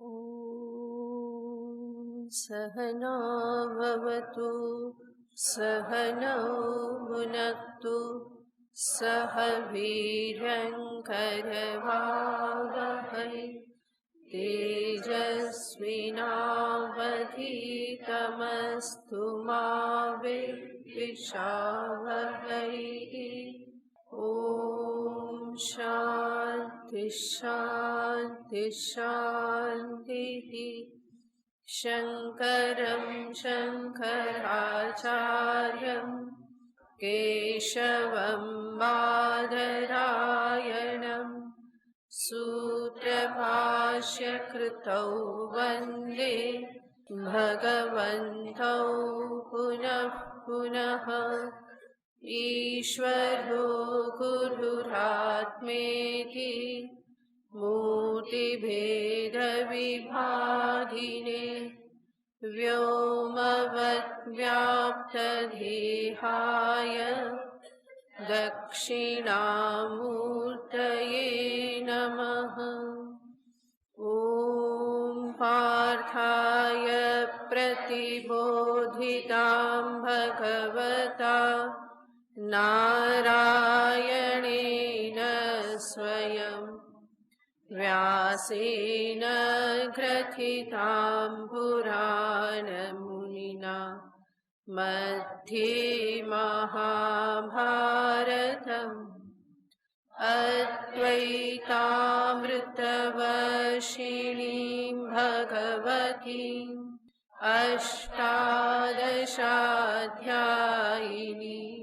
ॐ सहना भवतु सहनौ भुनक्तु सह वीर्यङ्करवावहै तेजस्विनावधीतमस्तु मा विद्विषावहै। ॐ शान्ति शान्ति शान्तिः। शङ्करं शङ्कराचार्यं केशवं बादरायणं सूत्रभाष्यकृतौ वन्दे भगवन्तौ पुनः पुनः। ईश्वरो गुरुरात्मेति मूर्तिभेदविभागिने व्योमवद्व्याप्तदेहाय दक्षिणामूर्तये नमः। ॐ पार्थाय प्रतिबोधितां भगवता नारायणेन स्वयं व्यासेन ग्रथितां पुराणमुनिना मध्ये महाभारतम् अद्वैतामृतवर्षिणीं भगवतीम् अष्टादशाध्यायिनीम्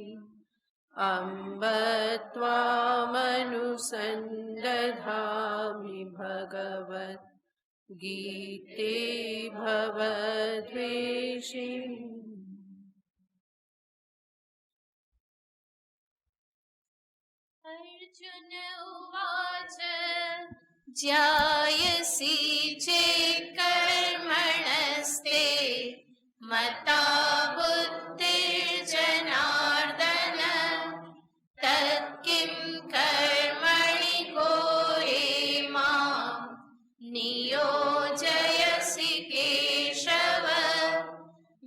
अम्ब त्वामनुसन्दधामि भगवद्गीते भवद्वेषिणी। अर्जुन उवाच ज्यायसि चेत् कर्मणस्ते मता बुद्धिर्जनार्दन तत्किं कर्मणि घोरे मां नियोजयसि केशव।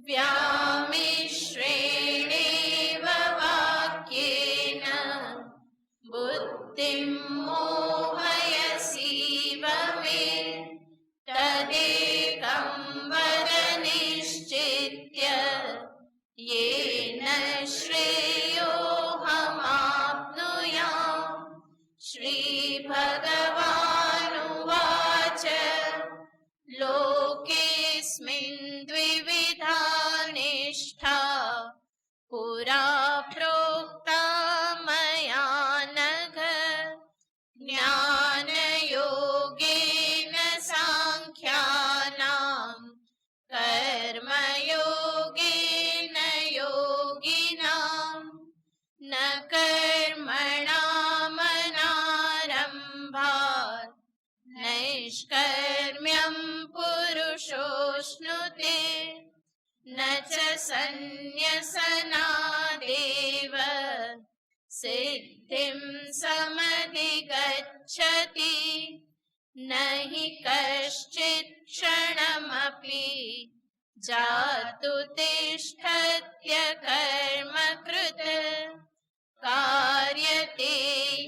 व्यामिश्रेणेव वाक्येन बुद्धिं मोहयसीव मे। तदेकं वद निश्चित्य येन श्रेयोऽहमाप्नुयाम्। श्रीभगवानुवाच लोकेऽस्मिन् द्विविधा निष्ठा पुरा प्रोक्ता मया नघ। ज्ञानयोगेन साङ्ख्यानां कर्मयोगेन योगिनां न कर्मणामनारम्भात् नैष्कर्म्यं पुरुषोऽश्नुते न च सन्न्यसनादेव सिद्धिं समधिगच्छति। न हि कश्चित् क्षणमपि जातु तिष्ठत्य कर्मकृत् कार्यते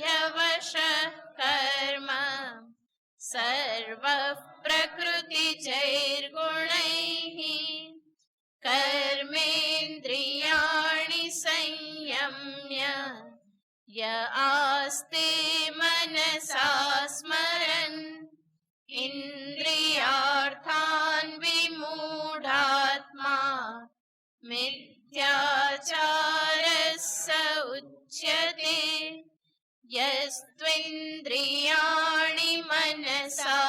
ह्यवशः कर्म सर्वः प्रकृतिजैर्गुणैः। कर्मेन्द्रियाणि संयम्य य आस्ते मनसा स्मरन् इन्द्रियार्थान् विमूढात्मा मिथ्याचारः स उच्यते। यस्त्वेन्द्रियाणि मनसा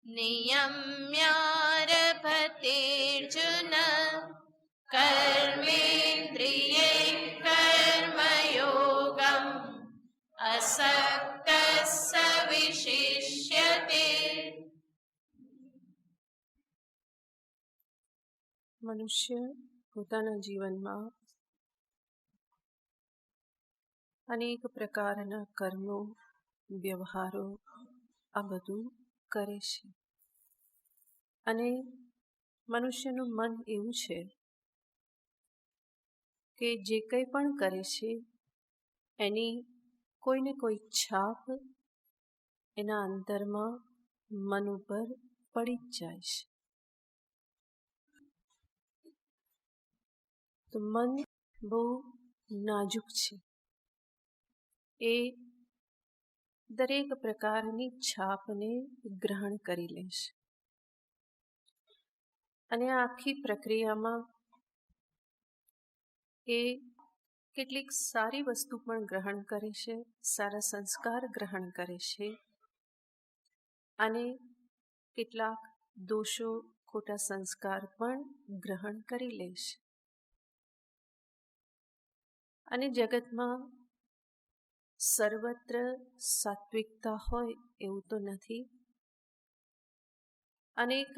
नियम्यारभतेऽर्जुन कर्मेन्द्रियैः कर्मयोगम् असक्तः स विशिष्यते। મનુષ્ય પોતાના જીવનમાં અનેક પ્રકારના કર્મો વ્યવહારો આ બધું કરે છે. અને મનુષ્યનું મન એવું છે કે જે કંઈ પણ કરે છે એની કોઈને કોઈ છાપ એના અંતરમાં મન ઉપર પડી જ જાય છે. તો મન બહુ નાજુક છે. એ દરેક પ્રકારની છાપને ગ્રહણ કરી લે છે. અને આ આખી પ્રક્રિયામાં એ કેટલીક સારી વસ્તુ પણ ગ્રહણ કરે છે, સારા સંસ્કાર ગ્રહણ કરે છે, અને કેટલાક દોષો, ખોટા સંસ્કાર પણ ગ્રહણ કરી લે છે. અને જગતમાં સર્વત્ર સાત્વિકતા હોય એવું તો નથી. અનેક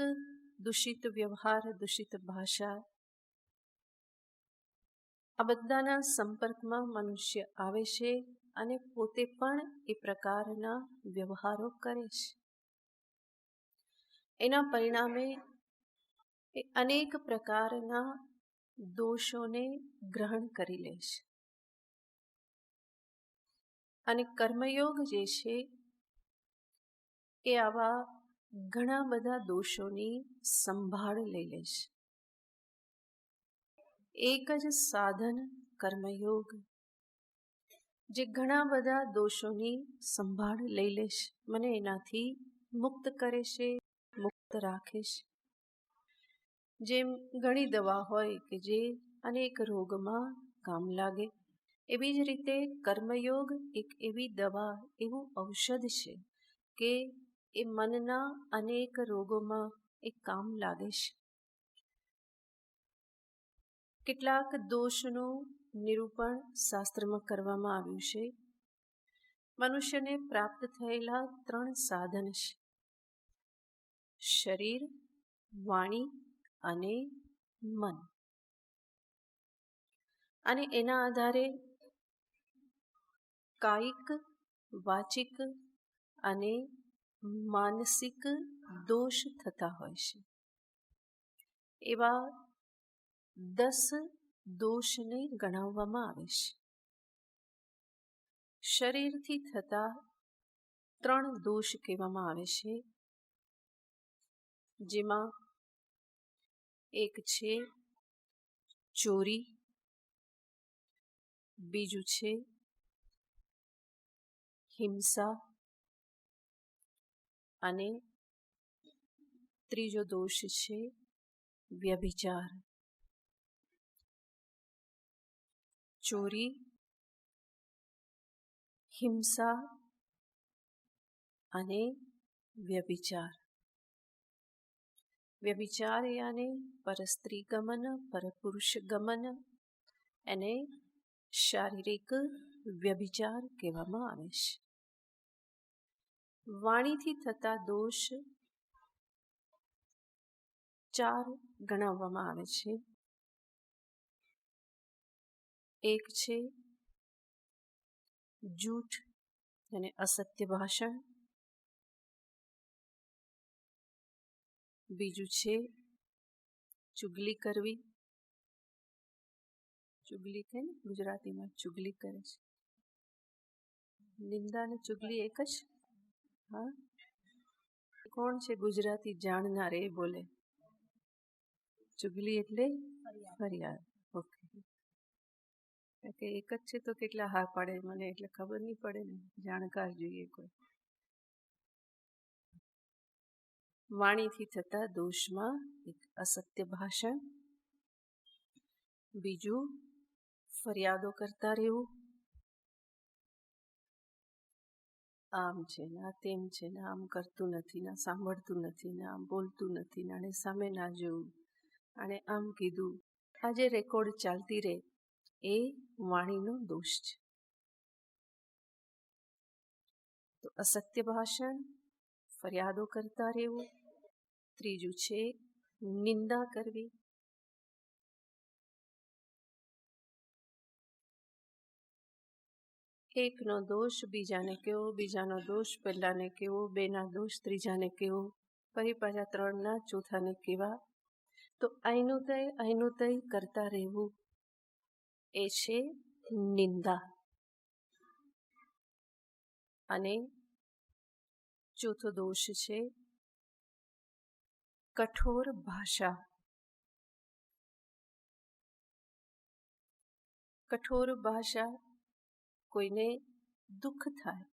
દૂષિત વ્યવહાર, દૂષિત ભાષા, આ બધાના સંપર્કમાં મનુષ્ય આવે છે અને પોતે પણ એ પ્રકારના વ્યવહારો કરે છે. એના પરિણામે એ અનેક પ્રકારના દોષોને ગ્રહણ કરી લે છે. અને કર્મયોગ જે છે એ આવા ઘણા બધા દોષોની સંભાળ લઈ લે છે. એક જ સાધન કર્મયોગ જે ઘણા બધા દોષોની સંભાળ લઈ લે છે, મને એનાથી મુક્ત કરે છે, મુક્ત રાખે છે. જેમ ઘણી દવા હોય કે જે અનેક રોગમાં કામ લાગે, એવી જ રીતે કર્મયોગ એક એવી દવા, એવું ઔષધ છે કે એ મનના અનેક રોગોમાં એ કામ લાગે છે. કેટલાક દોષનું નિરૂપણ શાસ્ત્રમાં કરવામાં આવ્યું છે. મનુષ્યને પ્રાપ્ત થયેલા 3 સાધન છે: શરીર, વાણી અને મન. અને એના આધારે કાયિક, વાચિક અને માનસિક દોષ થતા હોય છે. એવા 10 દોષને ગણાવવામાં આવે છે. શરીરથી થતા 3 દોષ કહેવામાં આવે છે, જેમાં એક છે ચોરી, બીજું છે હિંસા, અને ત્રીજો દોષ છે વ્યભિચાર. ચોરી, હિંસા અને વ્યભિચાર. વ્યભિચાર યાને પરસ્ત્રી ગમન, પરપુરુષ ગમન, એને શારીરિક વ્યભિચાર કહેવામાં આવે છે. વાણીથી થતા દોષ 4 ગણાવવામાં આવે છે. એક છે જૂઠ અને અસત્ય ભાષણ, બીજું છે ચુગલી કરવી. ચુગલી કે ને ગુજરાતીમાં ચુગલી કરે છે. નિંદા અને ચુગલી એક જ? હા, કોણ છે ગુજરાતી જાણનાર એ બોલે. ચુગલી એટલે ફરિયાદ. ઓકે, કે એક જ છે તો કેટલા હા પાડે, મને એટલે ખબર નહીં પડે ને, જાણકાર જોઈએ કોઈ. વાણીથી થતા દોષમાં એક અસત્ય ભાષણ, બીજું ફરિયાદો કરતા રહેવું, આમ છે ને આ તેમ છે ને આમ કરતું નથી ને સાંભળતું નથી ને આમ બોલતું નથી ને આને સામે ના જોવું, અને આમ કીધું. આ જે રેકોર્ડ ચાલતી રહે એ વાણીનો દોષ છે. તો અસત્ય ભાષણ, ફરિયાદો કરતા રહેવું, ત્રીજું છે નિંદા કરવી, એકનો દોષ બીજાને કહેવો, બીજાનો દોષ પહેલાને કહેવો, બેના દોષ ત્રીજાને કહેવો, ફરી પાછા 3ના ચોથાને કેવા, તો અહીંનું તય કરતા રહેવું એ છે નિંદા. અને ચોથો દોષ છે કઠોર ભાષા. કઠોર ભાષા, કોઈને દુઃખ થાય,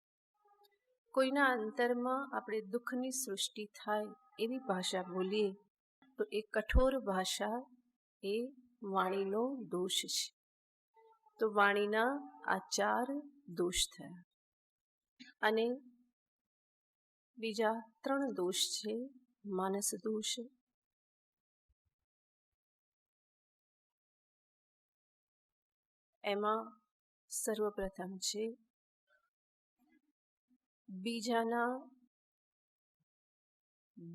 કોઈના અંતરમાં આપણે દુઃખની સૃષ્ટિ થાય એવી ભાષા બોલીએ તો એ કઠોર ભાષા એ વાણીનો દોષ છે. તો વાણીના આ 4 દોષ થયા. અને બીજા 3 દોષ છે માનસ દોષ. એમાં સર્વપ્રથમ છે બીજાના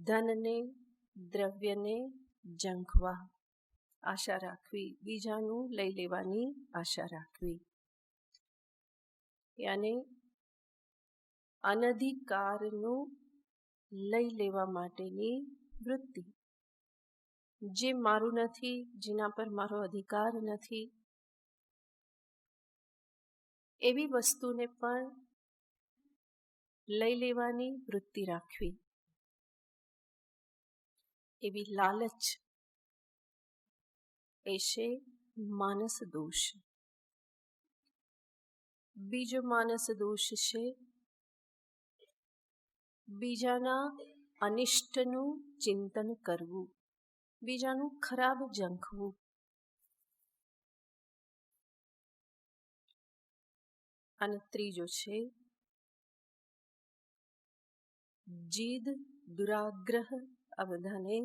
ધનને, દ્રવ્યને ઝંખવા, આશા રાખવી, બીજાનું લઈ લેવાની આશા રાખવી. યાને અનધિકારનું લઈ લેવા માટેની વૃત્તિ. જે મારું નથી, જેના પર મારો અધિકાર નથી, એવી વસ્તુને પણ લઈ લેવાની વૃત્તિ રાખવી. એવી લાલચ એ છે માનસ દોષ. બીજો માનસ દોષ છે બીજાના અનિષ્ટનું ચિંતન કરવું, બીજાનું ખરાબ ઝંખવું. અને ત્રીજો છે જીદ, દુરાગ્રહ આ બધાને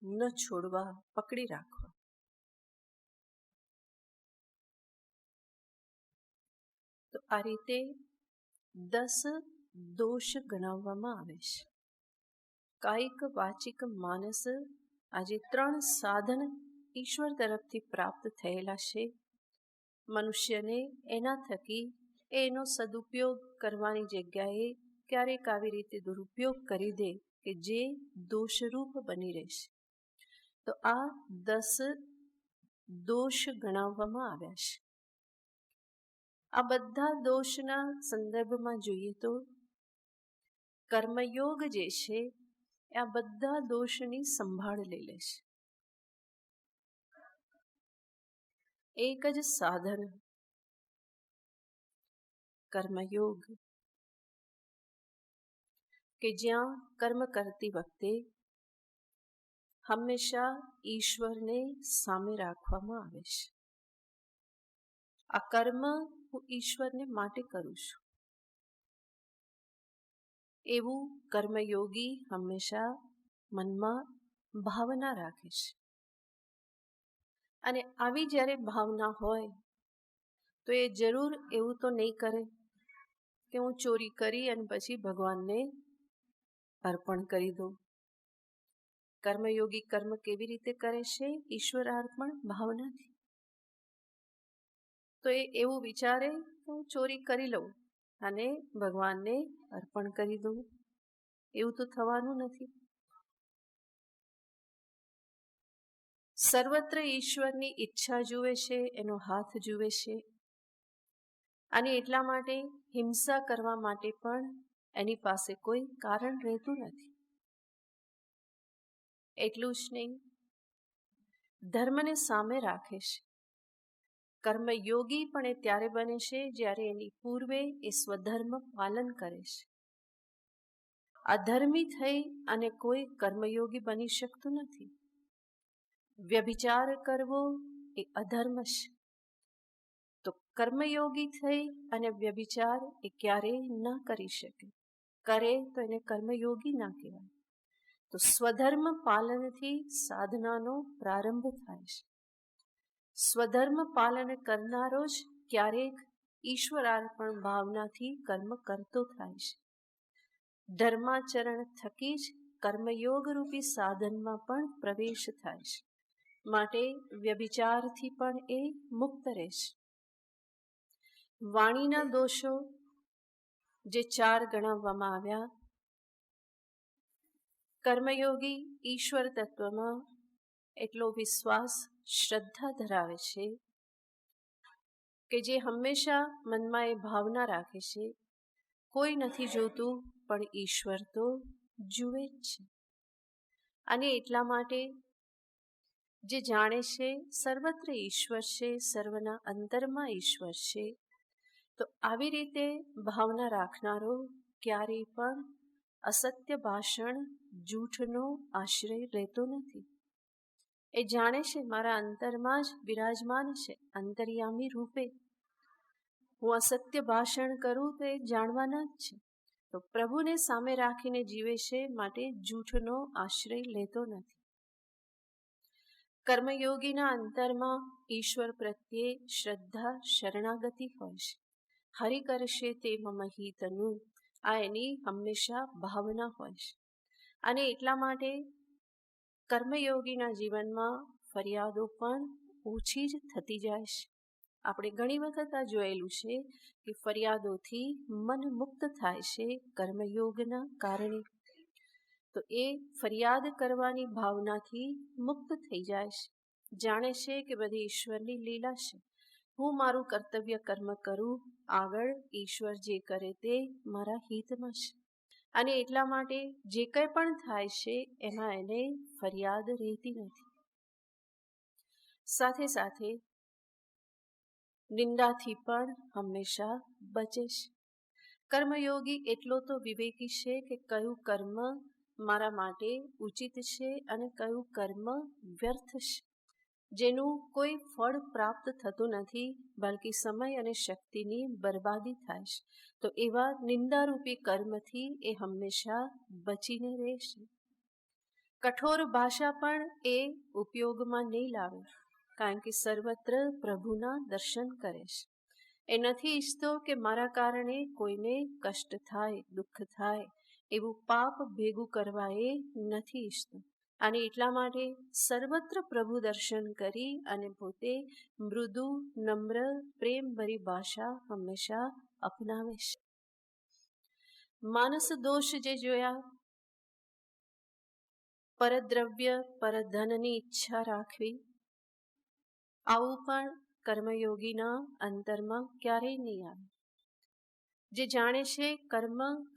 ન છોડવા, પકડી રાખવા. તો આ રીતે 10 દોષ ગણાવવામાં આવે છે. કાયિક, વાચિક, માનસ, આજે 3 સાધન ઈશ્વર તરફથી પ્રાપ્ત થયેલા છે. મનુષ્યને એના થકી એનો સદુપયોગ કરવાની જગ્યાએ ક્યારેક આવી રીતે દુરુપયોગ કરી દે કે જે દોષરૂપ બની રહેશે. તો આ 10 દોષ ગણાવવામાં આવ્યા છે. આ બધા દોષના સંદર્ભમાં જોઈએ તો કર્મયોગ જે છે એ આ બધા દોષની સંભાળ લઈ લે છે. એક જ સાધન કર્મયોગ કે જ્યાં કર્મ કરતી વખતે હંમેશા ઈશ્વરને સામે રાખવામાં આવે છે. આ કર્મ હું ઈશ્વરને માટે કરું છું એવું કર્મયોગી હંમેશા મનમાં ભાવના રાખે છે. અને આવી જ્યારે ભાવના હોય તો એ જરૂર એવું તો નહીં કરે કે હું ચોરી કરી અને પછી ભગવાનને અર્પણ કરી દઉં. કર્મયોગી કર્મ કેવી રીતે કરે છે? ઈશ્વર અર્પણ ભાવનાથી. તો એ એવું વિચારે કે હું ચોરી કરી લઉં અને ભગવાનને અર્પણ કરી દઉં. એવું તો થવાનું નથી. સર્વત્ર ઈશ્વરની ઈચ્છા જુએ છે, એનો હાથ જુએ છે. અને એટલા માટે હિંસા કરવા માટે પણ એની પાસે કોઈ કારણ રહેતું નથી. એટલું જ નહીં, ધર્મને સામે રાખે છે. કર્મયોગી પણ એ ત્યારે બને છે જ્યારે એની પૂર્વે એ સ્વધર્મ પાલન કરે છે. અધર્મી થઈ અને કોઈ કર્મયોગી બની શકતું નથી. વ્યભિચાર કરવો એ અધર્મ છે. તો કર્મયોગી થઈ અને વ્યભિચાર એ ક્યારેય ન કરી શકે. કરે તો એને કર્મયોગી ના કહેવાય. તો સ્વધર્મ પાલનથી સાધનાનો પ્રારંભ થાય છે. સ્વધર્મ પાલન કરનારો જ ક્યારેક ઈશ્વરાર્પણ ભાવનાથી કર્મ કરતો થાય છે. ધર્માચરણ થકી જ કર્મયોગ રૂપી સાધનમાં પણ પ્રવેશ થાય છે. માટે વ્યભિચારથી પણ એ મુક્ત રહે છે. વાણીના દોષો જે 4 ગણાવવામાં આવ્યા કર્મયોગી ઈશ્વર તત્વમાં એટલો વિશ્વાસ, શ્રદ્ધા ધરાવે છે કે જે હંમેશા મનમાં એ ભાવના રાખે છે, કોઈ નથી જોતું પણ ઈશ્વર તો જુએ જ છે. અને એટલા માટે જે જાણે છે સર્વત્ર ઈશ્વર છે, સર્વના અંતરમાં ઈશ્વર છે, તો આવી રીતે ભાવના રાખનારો ક્યારેય પણ અસત્ય ભાષણ, જૂઠનો આશ્રય લેતો નથી. એ જાણે છે મારા અંતરમાં જ બિરાજમાન છે, અંતર્યામી રૂપે. હું અસત્ય ભાષણ કરું તો એ જાણવાના જ છે. તો પ્રભુને સામે રાખીને જીવે છે, માટે જૂઠનો આશ્રય લેતો નથી. કર્મયોગીના અંતરમાં ઈશ્વર પ્રત્યે શ્રદ્ધા, શરણાગતિ હોય છે. હરિ કરશે તે મમ હિતનું, આ એની હંમેશા ભાવના હોય છે. અને એટલા માટે કર્મયોગીના જીવનમાં ફરિયાદો પણ ઓછી જ થતી જાય છે. આપણે ઘણી વખત આ જોયેલું છે કે ફરિયાદોથી મન મુક્ત થાય છે કર્મયોગના કારણે. તો એ ફરિયાદ કરવાની ભાવનાથી મુક્ત થઈ જાય છે. જાણે છે કે બધી ઈશ્વરની લીલા છે. હું મારું કર્તવ્ય કર્મ કરું, આગળ ઈશ્વર જે કરે તે મારા હિતમાં છે. અને એટલા માટે જે કંઈ પણ થાય છે એમાં એને ફરિયાદ રહેતી નથી. સાથે સાથે નિંદાથી પણ હંમેશા બચે છે. કર્મયોગી એટલો તો વિવેકી છે કે કયું કર્મ મારા માટે ઉચિત છે અને કયું કર્મ વ્યર્થ છે, જેનું કોઈ ફળ પ્રાપ્ત થતું નથી, બલકે સમય અને શક્તિની બરબાદી થાય છે. તો એવા નિંદારૂપી કર્મથી એ હંમેશા બચીને રહેશે. કઠોર ભાષા પણ એ ઉપયોગમાં નહીં લાવે, કારણ કે સર્વત્ર પ્રભુના દર્શન કરે છે. એ નથી ઈચ્છતો કે મારા કારણે કોઈને કષ્ટ થાય, દુઃખ થાય, એવું પાપ ભેગું કરવા એ નથી ઈચ્છતો. અને એટલા માટે સર્વત્ર પ્રભુ દર્શન કરી અને પોતે મૃદુ, નમ્ર, પ્રેમભરી ભાષા હંમેશા અપનાવે છે. માનસ દોષ જે જોયા, પરદ્રવ્ય, પરધનની ઈચ્છા રાખવી, આવું પણ કર્મયોગીના અંતરમાં ક્યારેય નહીં આવે. જે જાણે છે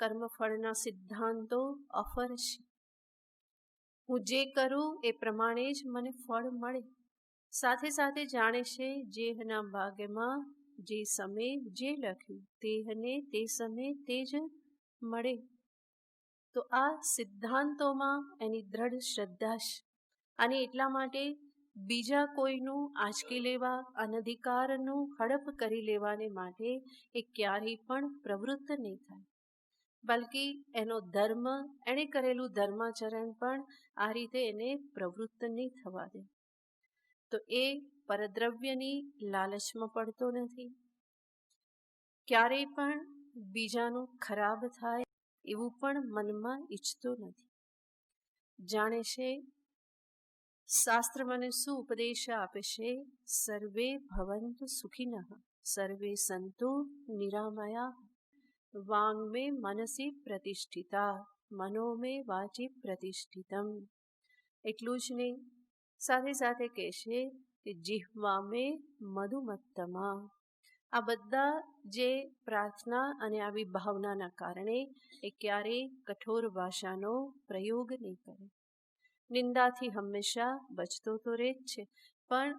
કર્મફળના સિદ્ધાંતો અફર છે. હું જે કરું એ પ્રમાણે જ મને ફળ મળે. સાથે સાથે જાણે છે જેહના ભાગ્યમાં જે સમય જે લખ્યું તેહને તે સમય તે જ મળે. તો આ સિદ્ધાંતોમાં એની દ્રઢ શ્રદ્ધા છે. અને એટલા માટે બીજા કોઈનું આંચકી લેવા, અનધિકારનું હડપ કરી લેવાને માટે એ ક્યારેય પણ પ્રવૃત્ત નહીં થાય, બલકે એનો ધર્મ, એણે કરેલું ધર્માચરણ પણ આ રીતે એને પ્રવૃત્ત નહીં થવા દે. તો એ પરદ્રવ્યની લાલચમાં પડતો નથી, ક્યારેય પણ બીજાનું ખરાબ થાય એવું પણ મનમાં ઈચ્છતો નથી. જાણે છે શાસ્ત્ર મને શું ઉપદેશ આપે છે, સર્વે ભવંતુ સુખિનઃ, સર્વે સંતુ નિરામયા, વાંગ મે મનસી પ્રતિષ્ઠિતા, મનો મે વાચી પ્રતિષ્ઠિતમ. એટલું જ નહીં, સાથે સાથે કહે છે કે જીહ્વા મે મધુમત્તમા. આ બધા જે પ્રાર્થના અને આવી ભાવનાના કારણે એ ક્યારેય કઠોર ભાષાનો પ્રયોગ નહીં કરે. નિંદાથી હંમેશા બચતો તો રહે જ છે, પણ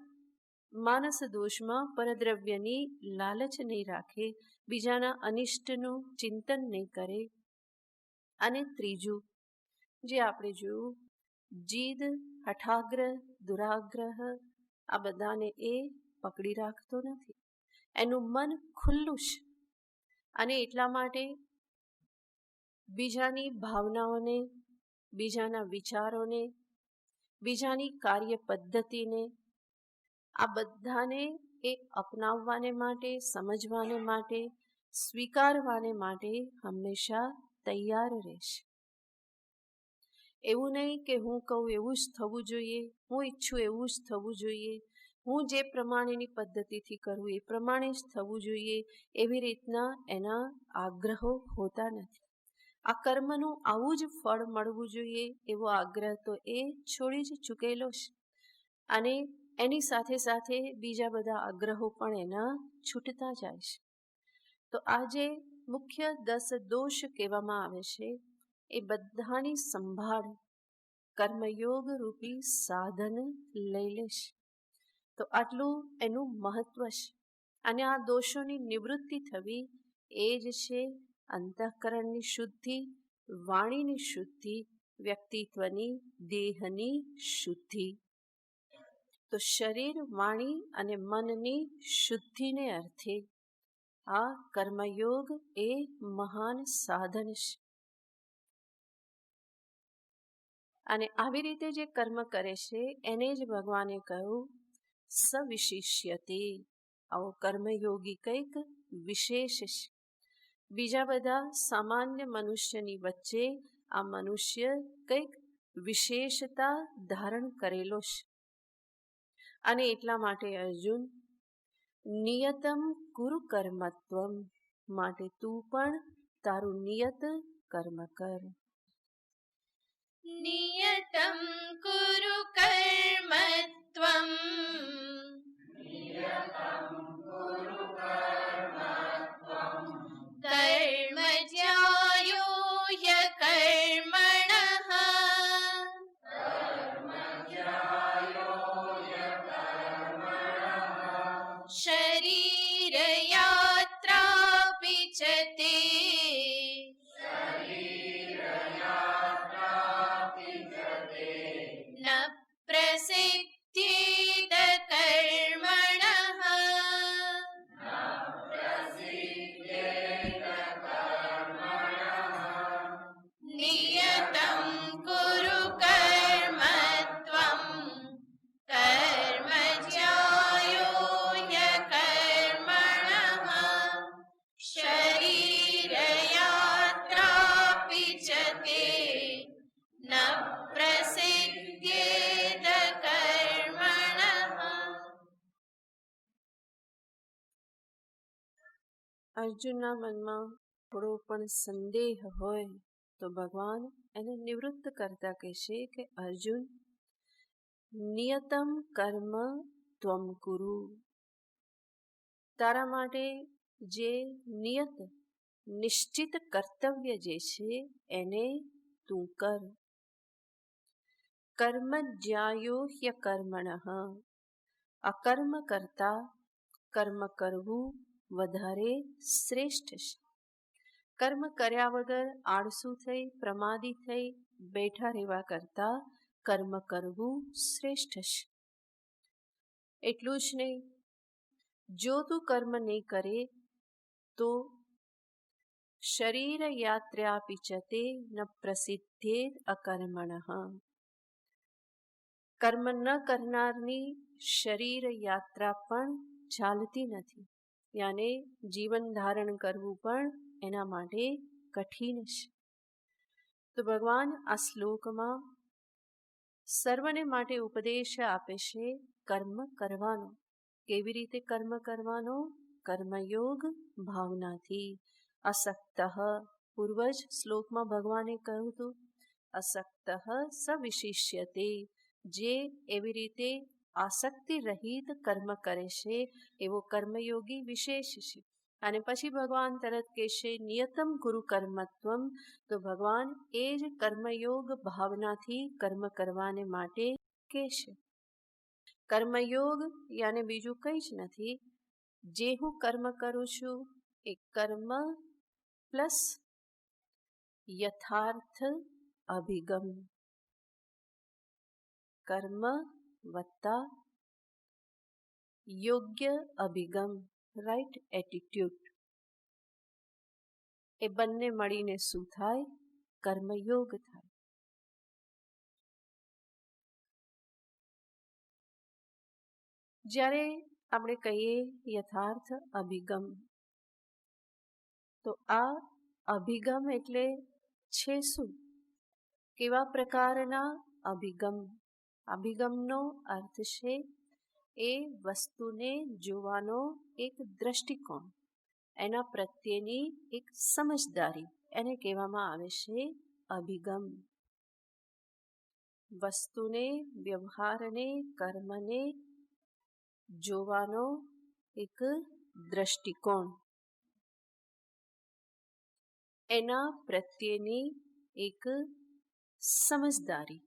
માનસ દોષમાં પરદ્રવ્યની લાલચ નહીં રાખે, બીજાના અનિષ્ટનું ચિંતન નહીં કરે. અને ત્રીજું જે આપણે જોયું, જીદ, હઠાગ્રહ, દુરાગ્રહ, આ બધાને એ પકડી રાખતો નથી. એનું મન ખુલ્લું છે. અને એટલા માટે બીજાની ભાવનાઓને, બીજાના વિચારોને, બીજાની કાર્ય પદ્ધતિને, આ બધાને એ અપનાવવાને માટે, સમજવાને માટે, સ્વીકારવાને માટે હંમેશા તૈયાર રહેશે. એવું નહીં કે હું કહું એવું જ થવું જોઈએ, હું ઈચ્છું એવું જ થવું જોઈએ, હું જે પ્રમાણેની પદ્ધતિથી કરું એ પ્રમાણે જ થવું જોઈએ, એવી રીતના એના આગ્રહો હોતા નથી. આ કર્મનું આવું જ ફળ મળવું જોઈએ એવો આગ્રહ તો એ છોડી જ ચૂકેલો છે, અને એની સાથે સાથે બીજા બધા આગ્રહો પણ એના છૂટતા જાય છે. તો આ જે મુખ્ય 10 દોષ કહેવામાં આવે છે એ બધાની સંભાળ કર્મયોગ રૂપી સાધન લઈ લેશે. તો આટલું એનું મહત્વ છે. અને આ દોષોની નિવૃત્તિ થવી એ જ છે અંતઃકરણની શુદ્ધિ, વાણીની શુદ્ધિ, વ્યક્તિત્વની, દેહની શુદ્ધિ. તો શરીર, વાણી અને મનની શુદ્ધિને અર્થે આ કર્મયોગ એ મહાન સાધન છે. અને આવી રીતે જે કર્મ કરે છે એને જ ભગવાને કહ્યું સવિશિષ્યતે. આવો કર્મયોગી કંઈક વિશેષ છે. બીજા બધા સામાન્ય મનુષ્યની વચ્ચે આ મનુષ્ય કંઈક વિશેષતા ધારણ કરેલો છે. અને એટલા માટે અર્જુન, નિયતમ કુરુ કર્મત્વમ, માટે તું પણ તારું નિયત કર્મ કર. નિયતમ કુરુ કર્મત્વમ કર્મ જ્યાયો હ્યકર્મણઃ શરીરયાત્રાપિ ચ તે ન પ્રસિદ્ધેત કર્મણઃ. નિયતમ કુરુ કર્મત્વમ કર્મ જ્યાયો હ્યકર્મણઃ શરીરયાત્રાપિ ચ તે ન પ્રસિદ્ધેત કર્મણઃ. અર્જુનના મનમાં થોડો પણ સંદેહ હોય તો ભગવાન એને નિવૃત્ત કરતા કહેશે કે અર્જુન, નિયતમ કર્મ ત્વમ કુરુ. તારા માટે જે નિયત નિશ્ચિત કર્તવ્ય જે છે એને તું કર. કર્મ જ્યાયો હ્યકર્મણઃ. અકર્મ કરતા કર્મ કરવું વધારે શ્રેષ્ઠ છે. કર્મ કર્યા વગર આળસુ થઈ, પ્રમાદી થઈ બેઠા રહેવા કરતા કર્મ કરવું શ્રેષ્ઠ છે. એટલું જ નહીં, જો તું કર્મ નહીં કરે તો શરીર યાત્રાપિ ચ તે ન પ્રસિદ્ધેત અકર્મણઃ. કર્મ ન કરનારની શરીર યાત્રા પણ ચાલતી નથી, યાને જીવન ધારણ કરવું પણ એના માટે કઠિન છે. તો ભગવાન આ શ્લોકમાં સર્વને માટે ઉપદેશ આપે છે કર્મ કરવાનો. કેવી રીતે કર્મ કરવાનો? કર્મયોગ ભાવનાથી. અસક્ત, પૂર્વજ શ્લોકમાં ભગવાને કહ્યું હતું અસક્ત સવિશિષ્યતે. જે એવી રીતે આસક્તિ રહિત કર્મ કરે છે એવો કર્મયોગી વિશેષ છે. અને પછી ભગવાન તરત કહેશે નિયતમ કુરુ કર્મત્વમ. તો ભગવાન એ જ કર્મયોગ ભાવનાથી કર્મ કરવાને માટે કહેશે. કર્મયોગ યાને બીજું કંઈ જ નથી. જે હું કર્મ કરું છું એ કર્મ પ્લસ યથાર્થ અભિગમ. કર્મ વત્તા યોગ્ય અભિગમ, રાઈટ એટીટ્યુડ, એ બંને મળીને શું થાય? કર્મયોગ થાય. જ્યારે આપણે કહીએ યથાર્થ અભિગમ, તો આ અભિગમ એટલે છે શું? કેવા પ્રકારના અભિગમ? અભિગમનો અર્થ છે એ વસ્તુને જોવાનો એક દ્રષ્ટિકોણ, એના પ્રત્યેની એક સમજદારી, એને કહેવામાં આવે છે અભિગમ. વસ્તુને, વ્યવહારને, કર્મને જોવાનો એક દ્રષ્ટિકોણ, એના પ્રત્યેની એક સમજદારી,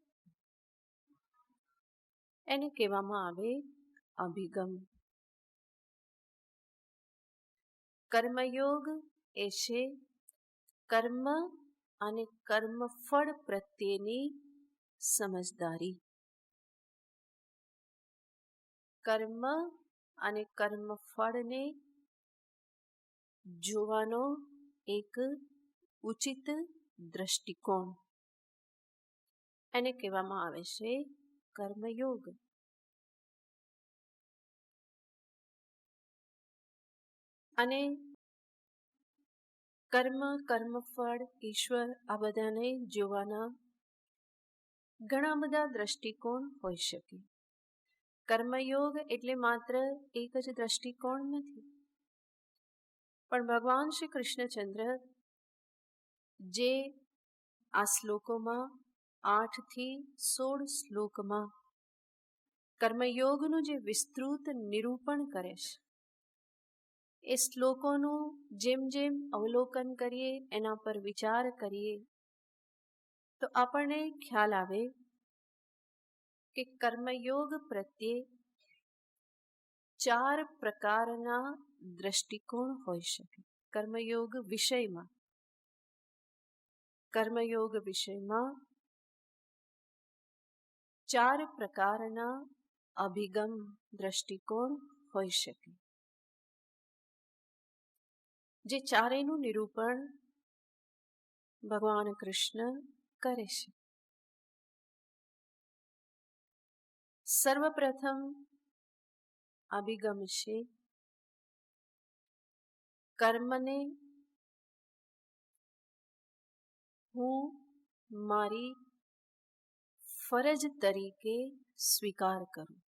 એને કહેવામાં આવે અભિગમ. કર્મયોગ એ છે કર્મ અને કર્મફળ પ્રત્યેની સમજદારી. કર્મ અને કર્મફળને જોવાનો એક ઉચિત દ્રષ્ટિકોણ, એને કહેવામાં આવે છે કર્મયોગ. અને કર્મ, કર્મફળ, ઈશ્વર આ બધાને જોવાના ઘણા બધા દ્રષ્ટિકોણ હોઈ શકે. કર્મયોગ એટલે માત્ર એક જ દ્રષ્ટિકોણ નથી, પણ ભગવાન શ્રી કૃષ્ણચંદ્ર જે આ શ્લોકોમાં 8 થી 16 શ્લોકમાં કર્મયોગનું જે વિસ્તૃત નિરૂપણ કરે છે, એ શ્લોકોનું જેમ જેમ અવલોકન કરીએ, એના પર વિચાર કરીએ, તો આપણને ખ્યાલ આવે કે કર્મયોગ પ્રત્યે 4 પ્રકારના દ્રષ્ટિકોણ હોઈ શકે. કર્મયોગ વિષયમાં 4 પ્રકારના અભિગમ, દ્રષ્ટિકોણ હોઈ શકે, જે ચારેયનું નિરૂપણ ભગવાન કૃષ્ણ કરે છે. સર્વપ્રથમ અભિગમ છે કર્મને હું મારી ફરજ તરીકે સ્વીકાર કરું.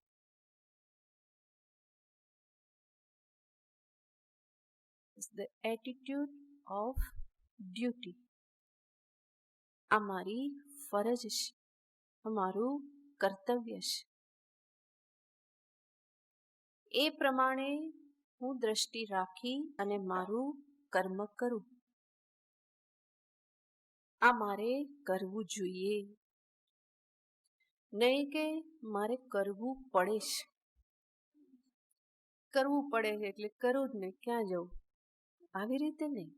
The attitude of duty. આ મારી ફરજ છે, અમારું કર્તવ્ય છે. એ પ્રમાણે હું દ્રષ્ટિ રાખી અને મારું કર્મ કરું. આ મારે કરવું જોઈએ, નહીં કે મારે કરવું પડે છે. કરવું પડે એટલે કરું જ ને, ક્યાં જવું, આવી રીતે નહીં.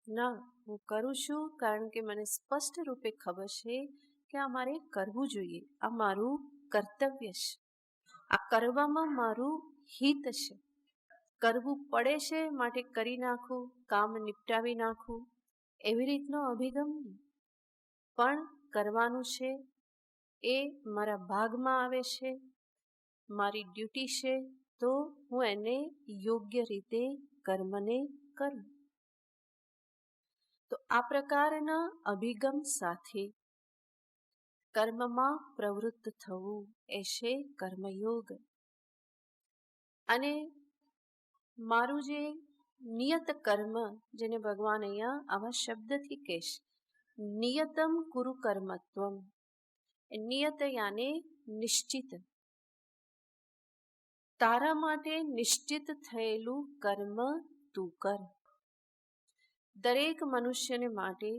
ના, હું કરું છું કારણ કે મને સ્પષ્ટ રૂપે ખબર છે કે આ મારે કરવું જોઈએ, આ મારું કર્તવ્ય છે, આ કરવામાં મારું હિત છે. કરવું પડે છે માટે કરી નાખું, કામ નિપટાવી નાખું, એવી રીતનો અભિગમ નહીં. પણ કરવાનું છે, એ મારા ભાગમાં આવે છે, મારી ડ્યુટી છે, તો હું એને યોગ્ય રીતે કર્મને કરું. તો આ પ્રકારના અભિગમ સાથે કર્મમાં પ્રવૃત્ત થવું એ છે કર્મયોગ. અને મારું જે નિયત કર્મ, જેને ભગવાન અહીંયા આવા શબ્દથી કહેશે, નિયતમ કુરુ કર્મત્વમ. નિયત યાને નિશ્ચિત. તારા માટે નિશ્ચિત થયેલું કર્મ તું કર. દરેક મનુષ્યને માટે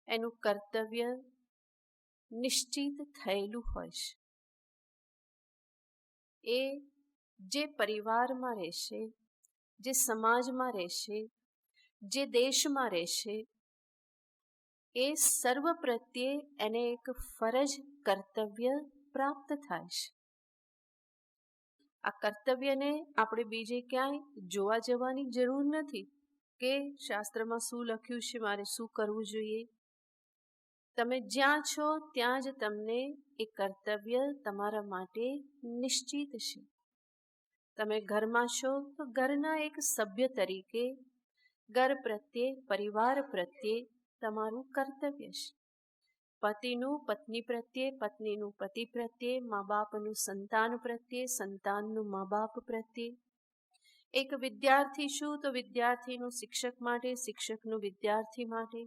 એનું કર્તવ્ય નિશ્ચિત થયેલું હોય છે. એ જે પરિવારમાં રહેશે, જે સમાજમાં રહેશે, જે દેશમાં રહેશે, એ સર્વ પ્રત્યે એને એક ફરજ, કર્તવ્ય પ્રાપ્ત થાય છે. આ કર્તવ્યને આપણે બીજે ક્યાંય જોવા જવાની જરૂર નથી કે શાસ્ત્રમાં શું લખ્યું છે, મારે શું કરવું જોઈએ. તમે જ્યાં છો ત્યાં જ તમને એ કર્તવ્ય તમારા માટે નિશ્ચિત છે. તમે ઘરમાં છો તો ઘરના એક સભ્ય તરીકે ઘર પ્રત્યે, પરિવાર પ્રત્યે તમારું કર્તવ્ય છે. પતિનું પત્ની પ્રત્યે, પત્નીનું પતિ પ્રત્યે, મા બાપનું સંતાન પ્રત્યે, સંતાનનું મા બાપ પ્રત્યે, એક વિદ્યાર્થી છું તો વિદ્યાર્થીનું શિક્ષક માટે, શિક્ષકનું વિદ્યાર્થી માટે.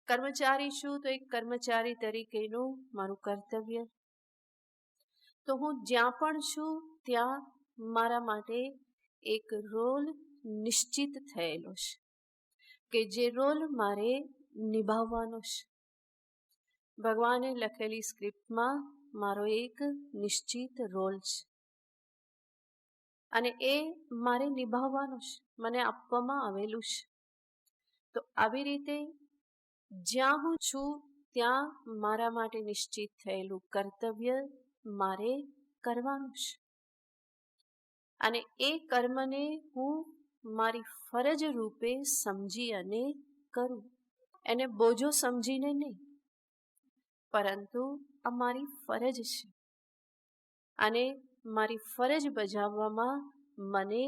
કર્મચારી છું તો એક કર્મચારી તરીકેનું મારું કર્તવ્ય. તો હું જ્યાં પણ છું ત્યાં મારા માટે એક રોલ નિશ્ચિત થયેલો છે કે જે રોલ મારે નિભાવવાનો છે. ભગવાને લખેલી સ્ક્રિપ્ટમાં મારો એક નિશ્ચિત રોલ છે અને એ મારે નિભાવવાનો છે, મને આપવામાં આવેલું છે. તો આવી રીતે જ્યાં હું છું ત્યાં મારા માટે નિશ્ચિત થયેલું કર્તવ્ય મારે કરવાનું છે અને એ કર્મને હું મારી ફરજ રૂપે સમજી અને કરું. એને બોજો સમજીને નહીં, પરંતુ આ મારી ફરજ છે અને મારી ફરજ બજાવવામાં મને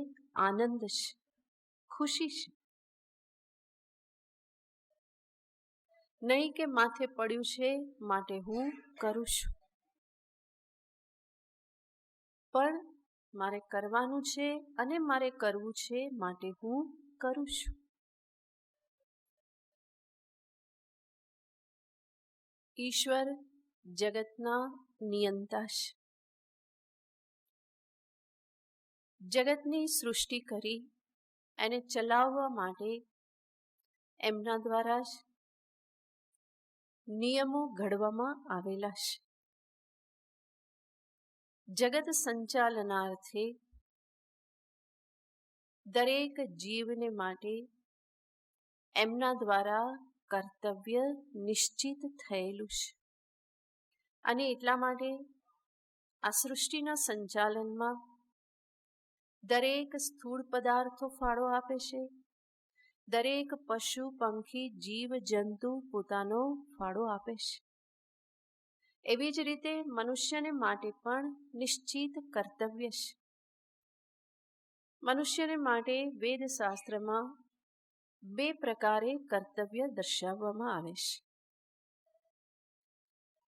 આનંદ છે, ખુશી છે. નહીં કે માથે પડ્યું છે માટે હું કરું છું, પણ મારે કરવાનું છે અને મારે કરવું છે માટે હું કરું છું. ઈશ્વર જગતના નિયંતા છે. જગતની સૃષ્ટિ કરી એને ચલાવવા માટે એમના દ્વારા જ નિયમો ઘડવામાં આવેલા છે. જગત સંચાલનાર્થે દરેક જીવને માટે એમના દ્વારા કર્તવ્ય નિશ્ચિત થયેલું છે અને એટલા માટે આ સૃષ્ટિના સંચાલનમાં દરેક સ્થૂળ પદાર્થો ફાળો આપે છે, દરેક પશુ પંખી જીવ જંતુ પોતાનો ફાળો આપે છે. એવી જ રીતે મનુષ્યને માટે પણ નિશ્ચિત કર્તવ્ય છે. મનુષ્યને માટે વેદશાસ્ત્રમાં 2 પ્રકારે કર્તવ્ય દર્શાવવામાં આવે છે.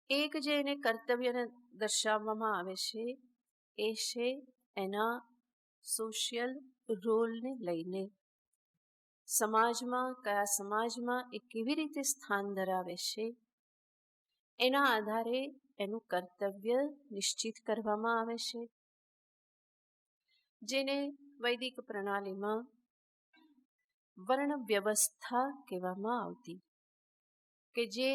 એક જે એને કર્તવ્યને દર્શાવવામાં આવે છે એ છે એના સોશિયલ રોલને લઈને. સમાજમાં કયા સમાજમાં એ કેવી રીતે સ્થાન ધરાવે છે એના આધારે એનું કર્તવ્ય નિશ્ચિત કરવામાં આવે છે, જેને વૈદિક પ્રણાલીમાં વર્ણ વ્યવસ્થા કહેવામાં આવતી, કે જે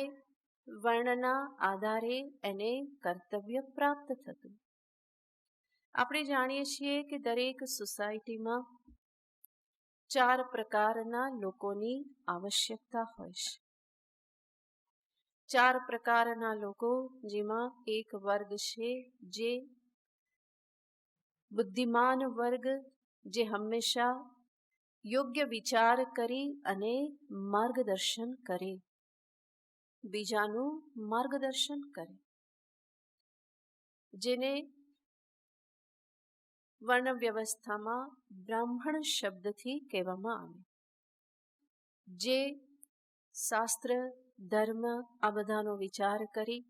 વર્ણના આધારે એને કર્તવ્ય પ્રાપ્ત થતું. આપણે જાણીએ છીએ કે દરેક સોસાયટીમાં 4 પ્રકારના લોકોની આવશ્યકતા હોય છે. 4 પ્રકારના લોકો, જેમાં એક વર્ગ છે જે બુદ્ધિમાન વર્ગ, જે હંમેશા યોગ્ય વિચાર કરી અને માર્ગદર્શન કરે, બીજાનું માર્ગદર્શન કરે, જેને વર્ણ વ્યવસ્થામાં બ્રાહ્મણ શબ્દથી કહેવામાં આવે, જે શાસ્ત્ર ધર્મ આ બધાનો વિચાર કરી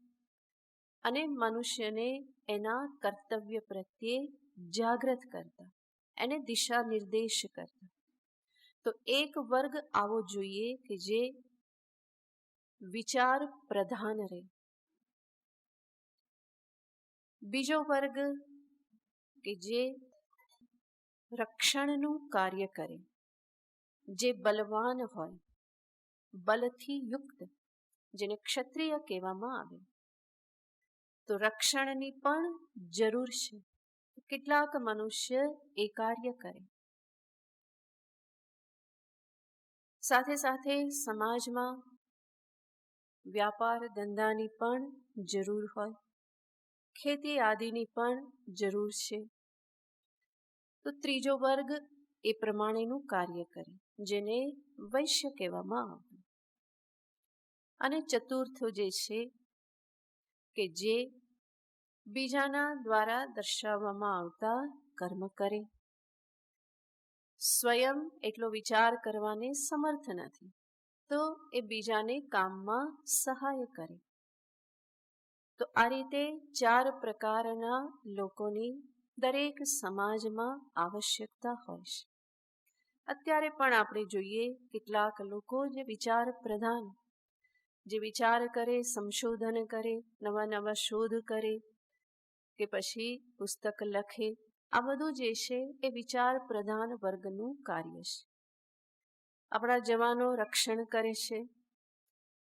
અને મનુષ્યને એના કર્તવ્ય પ્રત્યે જાગૃત કરતા, એને દિશા નિર્દેશ કરતા. તો એક વર્ગ આવો જોઈએ કે જે વિચાર પ્રધાન રહે. બીજો વર્ગ કે જે રક્ષણનું કાર્ય કરે, જે બલવાન હોય, બલથી યુક્ત, જેને ક્ષત્રિય કહેવામાં આવે. તો રક્ષણની પણ જરૂર છે. કેટલાક મનુષ્ય એ કાર્ય કરે. સાથે સાથે સમાજમાં વ્યાપાર ધંધાની પણ જરૂર હોય, ખેતી આદિની પણ જરૂર છે. તો ત્રીજો વર્ગ એ પ્રમાણેનું કાર્ય કરે, જેને વૈશ્ય કહેવામાં આવે. અને ચતુર્થ જે છે કે જે બીજાના દ્વારા દર્શાવવામાં આવતા કર્મ કરે, સ્વયં એટલો વિચાર કરવાને સમર્થ નથી, તો એ બીજાને કામમાં સહાય કરે. તો આ રીતે 4 પ્રકારના લોકોની દરેક સમાજમાં આવશ્યકતા હોય છે. અત્યારે પણ આપણે જોઈએ કેટલાક લોકો જે વિચાર પ્રધાન, જે વિચાર કરે, સંશોધન કરે, નવા નવા શોધ કરે કે પછી પુસ્તક લખે, આ બધું જે છે એ વિચાર પ્રધાન વર્ગનું કાર્ય છે. આપણા જવાનો રક્ષણ કરે છે,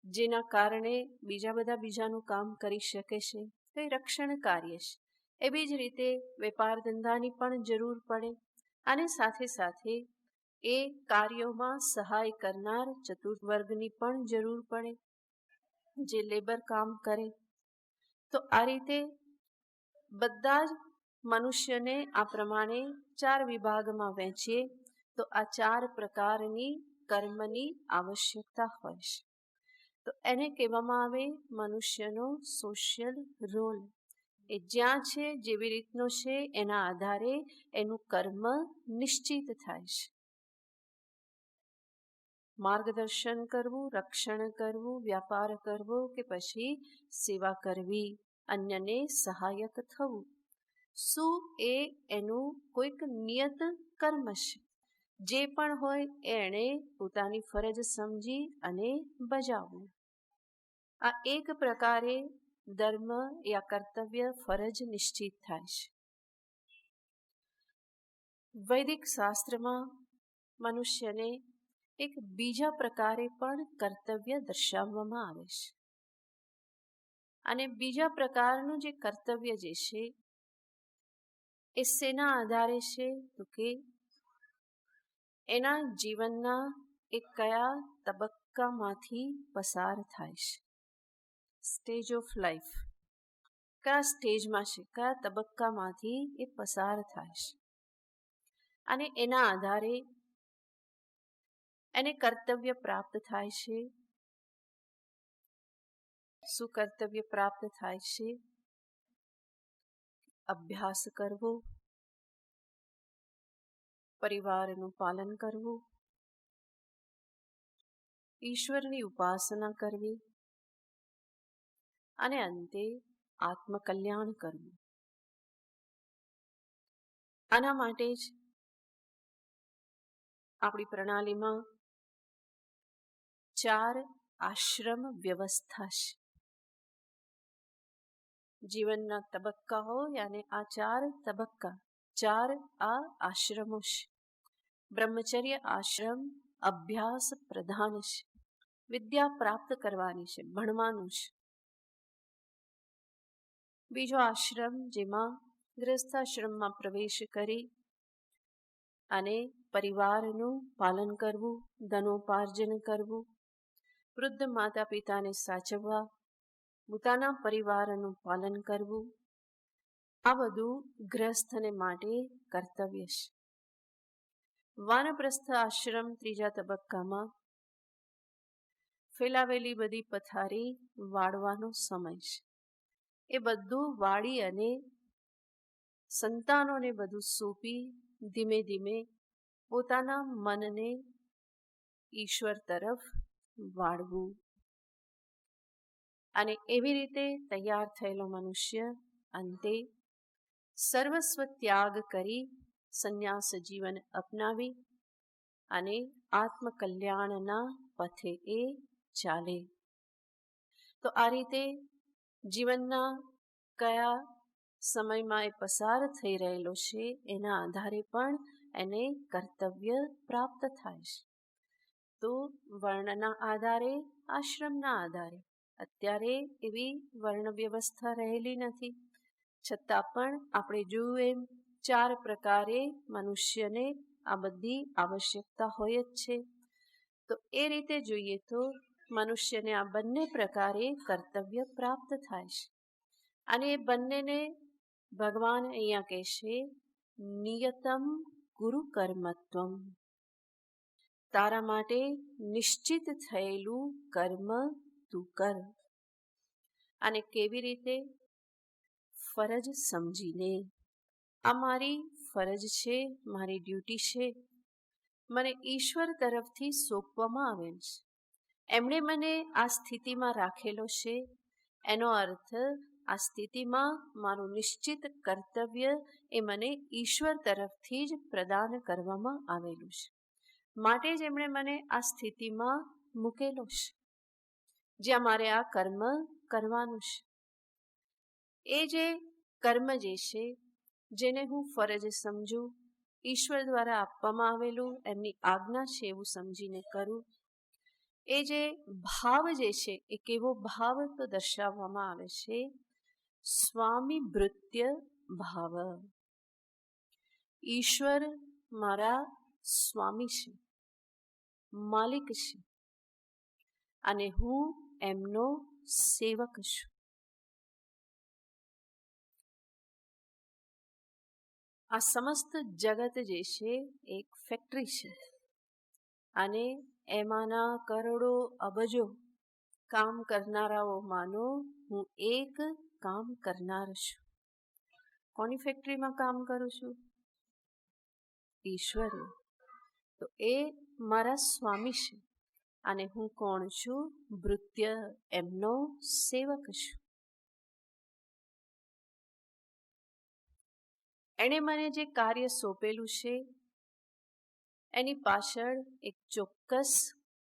જેના કારણે બીજા બધા બીજાનું કામ કરી શકે છે, તો એ રક્ષણ કાર્ય છે. એવી જ રીતે વેપાર ધંધાની પણ જરૂર પડે અને સાથે સાથે એ કાર્યોમાં સહાય કરનાર ચતુર્વર્ગની પણ જરૂર પડે, જે લેબર કામ કરે. તો આ રીતે બધા જ મનુષ્યને આ પ્રમાણે 4 વિભાગમાં વહેંચીએ તો આ 4 પ્રકારની કર્મની આવશ્યકતા હોય છે. તો એને કહેવામાં આવે મનુષ્યનો સોશિયલ રોલ. એ જ્યાં છે, જેવી રીતનો છે, એના આધારે એનું કર્મ નિશ્ચિત થાય છે. માર્ગદર્શન કરવું, રક્ષણ કરવું, વ્યાપાર કરવો કે પછી સેવા કરવી, અન્યને સહાયક થવું, શું એ એનું કોઈક નિયત કર્મ છે. જે પણ હોય એણે પોતાની ફરજ સમજી અને બજાવવું. આ એક પ્રકારે ધર્મ યા કર્તવ્ય ફરજ નિશ્ચિત થાય છે. વૈદિક શાસ્ત્રમાં મનુષ્યને એક બીજા પ્રકારે પણ કર્તવ્ય દર્શાવવામાં આવે છે. અને બીજા પ્રકારનું જે કર્તવ્ય જે છે એ શેના આધારે છે તો કે એના જીવનના એ કયા તબક્કામાંથી પસાર થાય છે. સ્ટેજ ઓફ લાઈફ, કયા સ્ટેજમાં છે, કયા તબક્કામાંથી એ પસાર થાય છે. અને એના આધારે એને કર્તવ્ય પ્રાપ્ત થાય છે. શું કર્તવ્ય પ્રાપ્ત થાય છે? અભ્યાસ કરવો, પરિવારનું પાલન કરવું, ઈશ્વરની ઉપાસના કરવી અને અંતે આત્મકલ્યાણ કરવું. આના માટે જ આપણી પ્રણાલીમાં 4 આશ્રમ વ્યવસ્થા છે. જીવનના તબક્કાઓ યાને આ 4 તબક્કા, 4 આ આશ્રમો છે. બ્રહ્મચર્ય આશ્રમ અભ્યાસ પ્રધાન છે. વિદ્યા પ્રાપ્ત કરવાની છે, ભણવાનું છે. બીજો આશ્રમ જેમાં ગૃહસ્થાશ્રમમાં પ્રવેશ કરી અને પરિવારનું પાલન કરવું, ધનોપાર્જન કરવું, વૃદ્ધ માતા પિતાને સાચવવા, પોતાના પરિવારનું પાલન કરવું, આ બધું ગૃહસ્થને માટે કર્તવ્ય છે. વાનપ્રસ્થ આશ્રમ ત્રીજા તબક્કામાં ફેલાવેલી બધી પથારી વાળવાનો સમય છે. એ બધું વાળી અને સંતાનોને બધું સોંપી ધીમે ધીમે પોતાના મનને ઈશ્વર તરફ વાળવું. અને એવી રીતે તૈયાર થયેલો મનુષ્ય અંતે સર્વસ્વ ત્યાગ કરી સંન્યાસ જીવન અપનાવી અને આત્મકલ્યાણના પથે એ ચાલે. તો આ રીતે જીવનના કયા સમયમાં એ પસાર થઈ રહેલો છે એના આધારે પણ એને કર્તવ્ય પ્રાપ્ત થાય છે. તો વર્ણના આધારે, આશ્રમના આધારે અત્યારે એવી વર્ણ વ્યવસ્થા રહેલી નથી, છતાં પણ આપણે જોયું એમ 4 પ્રકારે મનુષ્યને આ બધી આવશ્યકતા હોય જ છે. તો એ રીતે જોઈએ તો મનુષ્યને આ બંને પ્રકારે કર્તવ્ય પ્રાપ્ત થાય છે. અને એ બંનેને ભગવાન અહીંયા કહેશે નિયતમ ગુરુ કર્મત્વમ. તારા માટે નિશ્ચિત થયેલું કર્મ તું કર. અને કેવી રીતે? ફરજ સમજીને. આ મારી ફરજ છે, મારી ડ્યુટી છે, મને ઈશ્વર તરફથી સોંપવામાં આવેલ છે. એમણે મને આ સ્થિતિમાં રાખેલો છે. એનો અર્થ આ સ્થિતિમાં મારું નિશ્ચિત કર્તવ્ય એ મને ઈશ્વર તરફથી જ પ્રદાન કરવામાં આવેલું છે. માટે જ એમણે મને આ સ્થિતિમાં મૂકેલો છે, જ્યાં મારે આ કર્મ કરવાનું છે. એ જે કર્મ જે છે, જેને હું ફરજ સમજું, ઈશ્વર દ્વારા આપવામાં આવેલું એમની આજ્ઞા છે એવું સમજીને કરું. એ જે ભાવ જે છે, એ કેવો ભાવ તો દર્શાવવામાં આવે છે, સ્વામી ભૃત્ય ભાવ. ઈશ્વર મારા સ્વામી છે, માલિક છે, અને હું એમનો સેવક છું. આ સમસ્ત જગત જે છે એક ફેક્ટરી છે, અને એમાંના કરોડો અબજો કામ કરનારાઓ માનો હું એક કામ કરનાર છું. કોની ફેક્ટરીમાં કામ કરું છું? ઈશ્વર. તો એ મારા સ્વામી છે, અને હું કોણ છું? ભૃત્ય, એમનો સેવક છું. એણે મને જે કાર્ય સોંપેલું છે એની પાછળ એક ચોક્કસ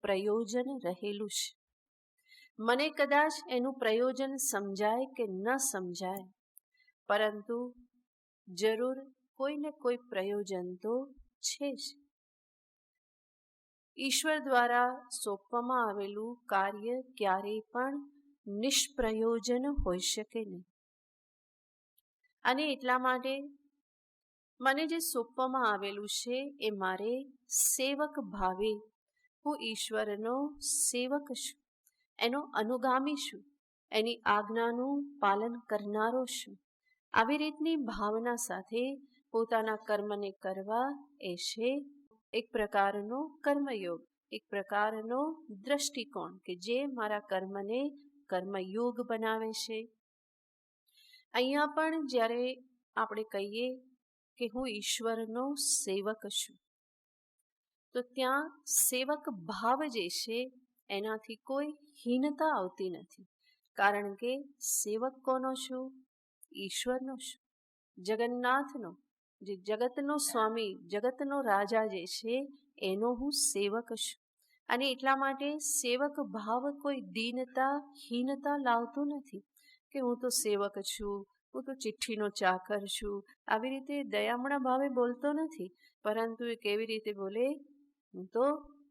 પ્રયોજન રહેલું છે. મને કદાચ એનું પ્રયોજન સમજાય કે ન સમજાય, પરંતુ જરૂર કોઈને કોઈ પ્રયોજન તો છે જ. ઈશ્વર દ્વારા સોંપવામાં આવેલું કાર્ય ક્યારેય પણ નિષ્પ્રયોજન હોઈ શકે નહીં. અને એટલા માટે મને જે સોંપવામાં આવેલું છે એ મારે સેવક ભાવે, હું ઈશ્વરનો સેવક છું, એનો અનુગામી છું, એની આજ્ઞાનું પાલન કરનારો છું. આવી રીતની ભાવના સાથે પોતાના કર્મને કરવા એ છે એક પ્રકારનો કર્મયોગ, એક પ્રકારનો દ્રષ્ટિકોણ કે જે મારા કર્મને કર્મયોગ બનાવે છે. અહીંયા પણ જ્યારે આપણે કહીએ કે હું ઈશ્વરનો સેવક છું, તો ત્યાં સેવક ભાવ જે છે એનાથી કોઈ હીનતા આવતી નથી. કારણ કે સેવક કોનો છું? ઈશ્વરનો છું, જગન્નાથનો, જે જગતનો સ્વામી, જગતનો રાજા જે છે એનો હું સેવક છું. અને એટલા માટે સેવક ભાવ કોઈ દીનતા, હીનતા લાવતું નથી કે હું તો સેવક છું, હું તો ચિઠ્ઠીનો ચાકર છું. આવી રીતે દયામણા ભાવે બોલતો નથી, પરંતુ એ કેવી રીતે બોલે? હું તો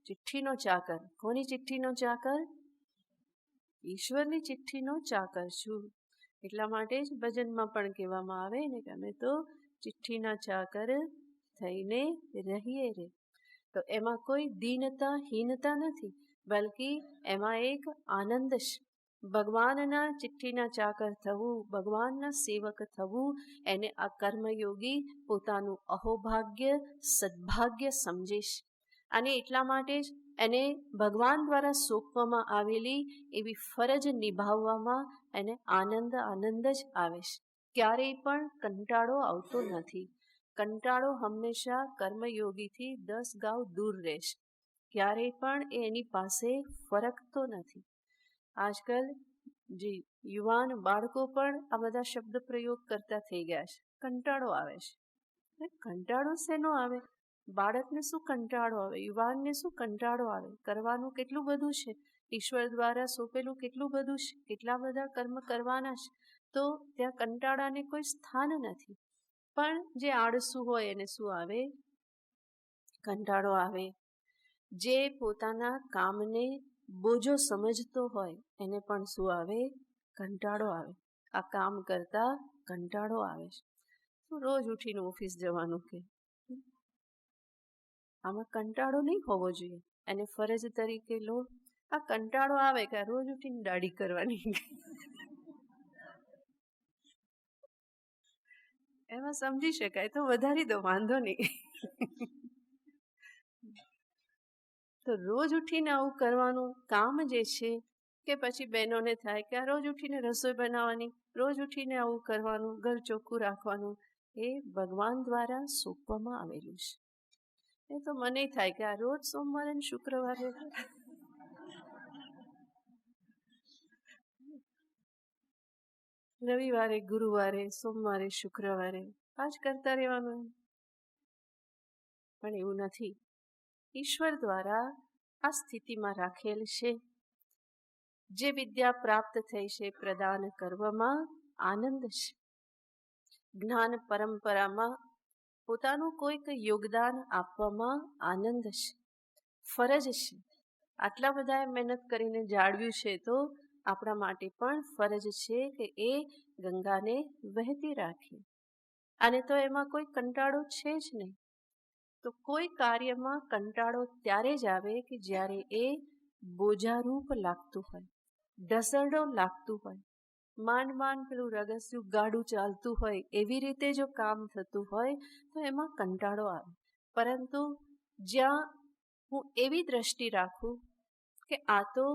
ચિઠ્ઠીનો ચાકર. કોની ચિઠ્ઠીનો ચાકર? ઈશ્વરની ચિઠ્ઠીનો ચાકર છું. એટલા માટે જ ભજનમાં પણ કહેવામાં આવે ને કે અમે તો ચિઠ્ઠીના ચાકર થઈને રહીએ રે. તો એમાં કોઈ દીનતા, હીનતા નથી, બલ્કિ એમાં એક આનંદ છે. ભગવાનના ચિઠ્ઠીના ચાકર થવું, ભગવાનના સેવક થવું, એને આ કર્મયોગી પોતાનું અહોભાગ્ય, સદભાગ્ય સમજે છે. અને એટલા માટે જ એને ભગવાન દ્વારા સોંપવામાં આવેલી એવી ફરજ નિભાવવામાં એને આનંદ જ આવે છે. ક્યારેય પણ કંટાળો આવતો નથી. કંટાળો હંમેશા કર્મયોગીથી 10 ગાઉ દૂર રહેશે. ક્યારેય પણ એની પાસે ફરકતો નથી. આજકાલ જે યુવાન બાળકો પણ આ બધા શબ્દ પ્રયોગ કરતા થઈ ગયા છે. કંટાળો આવે છે. કંટાળો શેનો આવે? બાળકને શું કંટાળો આવે? યુવાનને શું કંટાળો આવે? કરવાનું કેટલું બધું છે, ઈશ્વર દ્વારા સોંપેલું કેટલું બધું છે, કેટલા બધા કર્મ કરવાના છે. તો ત્યાં કંટાળાને કોઈ સ્થાન નથી. પણ જે આળસુ હોય એને શું આવે? કંટાળો આવે. જે પોતાના કામને બોજો સમજતો હોય એને પણ શું આવે? કંટાળો આવે. આ કામ કરતા કંટાળો આવે છે. તો રોજ ઉઠીને ઓફિસ જવાનું કે આમાં કંટાળો નહીં હોવો જોઈએ. એને ફરજ તરીકે લો. આ કંટાળો આવે કે રોજ ઉઠીને દાઢી કરવાની, એમાં સમજી શકાય તો વધારી દો, વાંધો નહીં. તો રોજ ઉઠીને આવું કરવાનું કામ જે છે, કે પછી બહેનોને થાય કે આ રોજ ઉઠીને રસોઈ બનાવવાની, રોજ ઉઠીને આવું કરવાનું, ઘર ચોખ્ખું રાખવાનું, એ ભગવાન દ્વારા સોંપવામાં આવેલું છે. એ તો મને થાય કે આ રોજ સોમવારે ને શુક્રવારે રવિવારે, ગુરુવારે, સોમવારે, શુક્રવારે આ જ કરતા રહેવાનું. પણ એવું નથી. ઈશ્વર દ્વારા આ સ્થિતિમાં રાખેલ છે. જે વિદ્યા પ્રાપ્ત થઈ છે પ્રદાન કરવામાં આનંદ છે. જ્ઞાન પરંપરામાં પોતાનું કોઈક યોગદાન આપવામાં આનંદ છે, ફરજ છે. આટલા બધા મહેનત કરીને જાળવ્યું છે તો આપણા માટે પણ ફરજ છે કે એ ગંગાને વહેતી રાખીએ. અને તો એમાં કોઈ કંટાળો છે જ નહીં. તો કોઈ કાર્યમાં કંટાળો ત્યારે જ આવે કે જ્યારે એ બોજારૂપ લાગતું હોય, ઢસરડો લાગતું હોય, માંડ પેલું રગસ્યું ગાડું ચાલતું હોય એવી રીતે જો કામ થતું હોય તો એમાં કંટાળો આવે. પરંતુ જ્યાં હું એવી દ્રષ્ટિ રાખું કે આ તો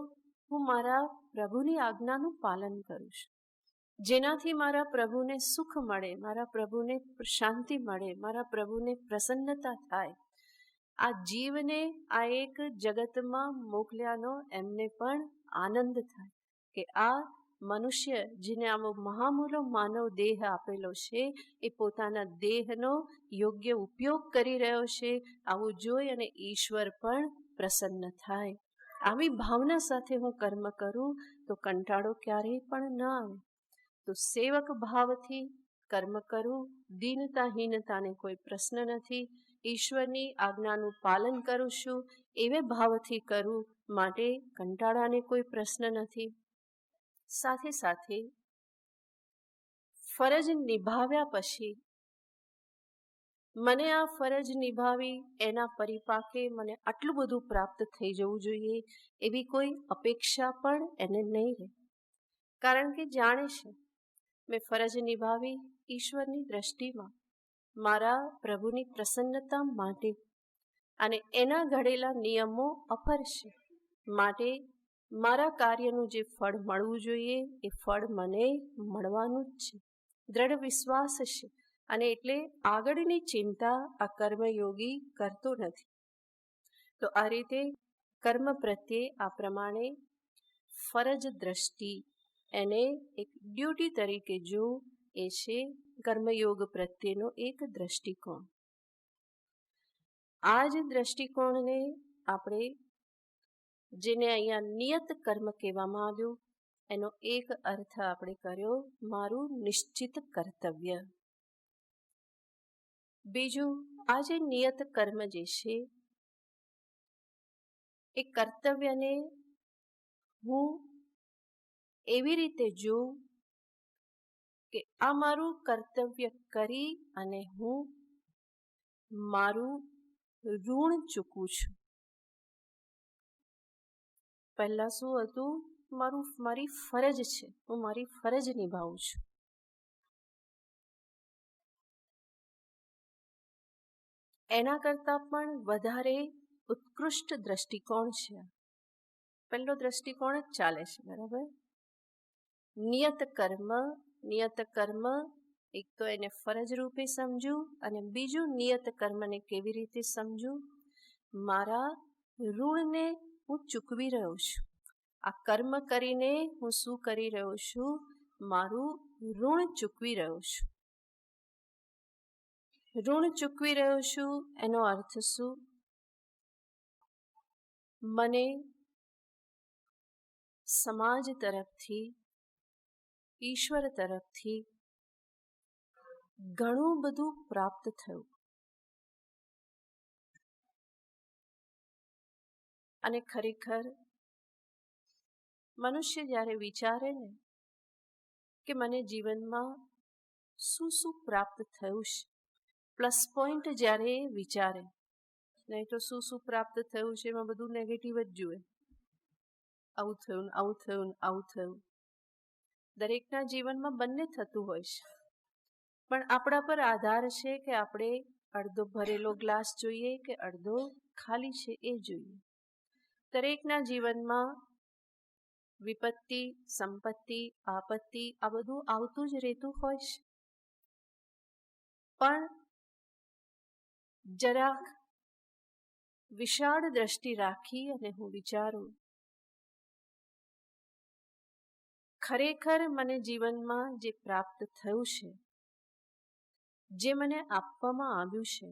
હું મારા પ્રભુની આજ્ઞાનું પાલન કરું છું, જેનાથી મારા પ્રભુને સુખ મળે, મારા પ્રભુને શાંતિ મળે, મારા પ્રભુને પ્રસન્નતા થાય. આ જીવને આ એક જગતમાં મોકલ્યાનો એમને પણ આનંદ થાય કે આ મનુષ્ય જેને આવો મહામૂલો માનવ દેહ આપેલો છે એ પોતાના દેહનો યોગ્ય ઉપયોગ કરી રહ્યો છે. આવું જોઈ અને ઈશ્વર પણ પ્રસન્ન થાય. આવી ભાવના સાથે હું કર્મ કરું તો કંટાળો ક્યારેય પણ ન આવે. તો સેવક ભાવથી કર્મ કરું, દીનતાહીનતાને કોઈ પ્રશ્ન નથી. ઈશ્વરની આજ્ઞાનું પાલન કરું છું એવે ભાવથી કરું, માટે કંટાળાને કોઈ પ્રશ્ન નથી. સાથે સાથે ફરજ નિભાવ્યા પછી મને આ ફરજ નિભાવી એના પરિપાકે મને આટલું બધું પ્રાપ્ત થઈ જવું જોઈએ એવી કોઈ અપેક્ષા પણ એને નહીં રહે. કારણ કે જાણે છે મેં ફરજ નિભાવી ઈશ્વરની દ્રષ્ટિમાં મારા પ્રભુની પ્રસન્નતા માટે, અને એના ઘડેલા નિયમો અફર છે. માટે મારા કાર્યનું જે ફળ મળવું જોઈએ એ ફળ મને મળવાનું જ છે, દ્રઢ વિશ્વાસ છે. અને એટલે આગળની ચિંતા આ કર્મયોગી કરતો નથી. તો આ રીતે કર્મ પ્રત્યે આ પ્રમાણે ફરજ દ્રષ્ટિ એને એક ડ્યુટી તરીકે જો એ છે કર્મયોગ પ્રત્યેનો એક દ્રષ્ટિકોણ. આ જ દ્રષ્ટિકોણને આપણે, જેને અહીંયા નિયત કર્મ કહેવામાં આવ્યું, એનો એક અર્થ આપણે કર્યો મારું નિશ્ચિત કર્તવ્ય. બીજું, આ જે નિયત કર્મ જે છે એ કર્તવ્યને હું એવી રીતે જોઉં કે આ મારું કર્તવ્ય કરી અને હું મારું ઋણ ચૂકવું છું. પહેલા શું હતું? મારી ફરજ છે, હું મારી ફરજ નિભાવું છું. એના કરતાં પણ વધારે ઉત્કૃષ્ટ દ્રષ્ટિકોણ છે. પહેલો દ્રષ્ટિકોણ જ ચાલે છે, બરાબર? નિયત કર્મ એક તો એને ફરજ રૂપે સમજું, અને બીજું નિયત કર્મને કેવી રીતે સમજું? મારા ઋણને હું ચૂકવી રહ્યો છું. આ કર્મ કરીને હું શું કરી રહ્યો છું? મારું ઋણ ચૂકવી રહ્યો છું. ઋણ ચૂકવી રહ્યો છું એનો અર્થ શું? મને સમાજ તરફથી, ઈશ્વર તરફથી ઘણું બધું પ્રાપ્ત થયું. અને ખરેખર મનુષ્ય જ્યારે વિચારે ને કે મને જીવનમાં શું પ્રાપ્ત થયું છે, પ્લસ પોઈન્ટ જ્યારે વિચારે, નહીં તો શું પ્રાપ્ત થયું છે એમાં બધું નેગેટિવ જ જુએ. આવું થયું, આવું થયું, આવું થયું. દરેકના જીવનમાં બંને થતું હોય છે, પણ આપણા પર આધાર છે કે આપણે અડધો ભરેલો ગ્લાસ જોઈએ કે અડધો ખાલી છે એ જોઈએ. દરેકના જીવનમાં વિપત્તિ, સંપત્તિ, આપત્તિ આ બધું આવતું જ રહેતું હોય છે. પણ જરાક વિશાળ દ્રષ્ટિ રાખી અને હું વિચારું ખરેખર મને જીવનમાં જે પ્રાપ્ત થયું છે, જે મને આપવામાં આવ્યું છે,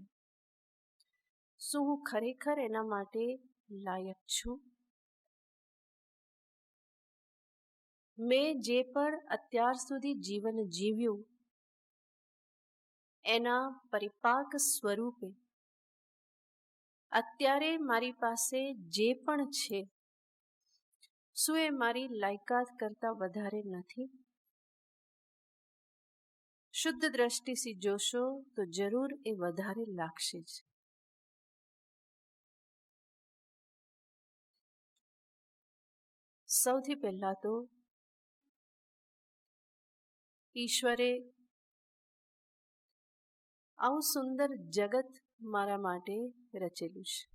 શું હું ખરેખર એના માટે લાયક છું? મેં જે પણ અત્યાર સુધી જીવન જીવ્યું એના પરિપાક સ્વરૂપે અત્યારે મારી પાસે જે પણ છે, શું એ મારી લાયકાત કરતાં વધારે નથી? શુદ્ધ દ્રષ્ટિથી જોશો તો જરૂર એ વધારે લાગશે જ. સૌથી પહેલા તો ઈશ્વરે આવું સુંદર જગત મારા માટે રચેલું છે.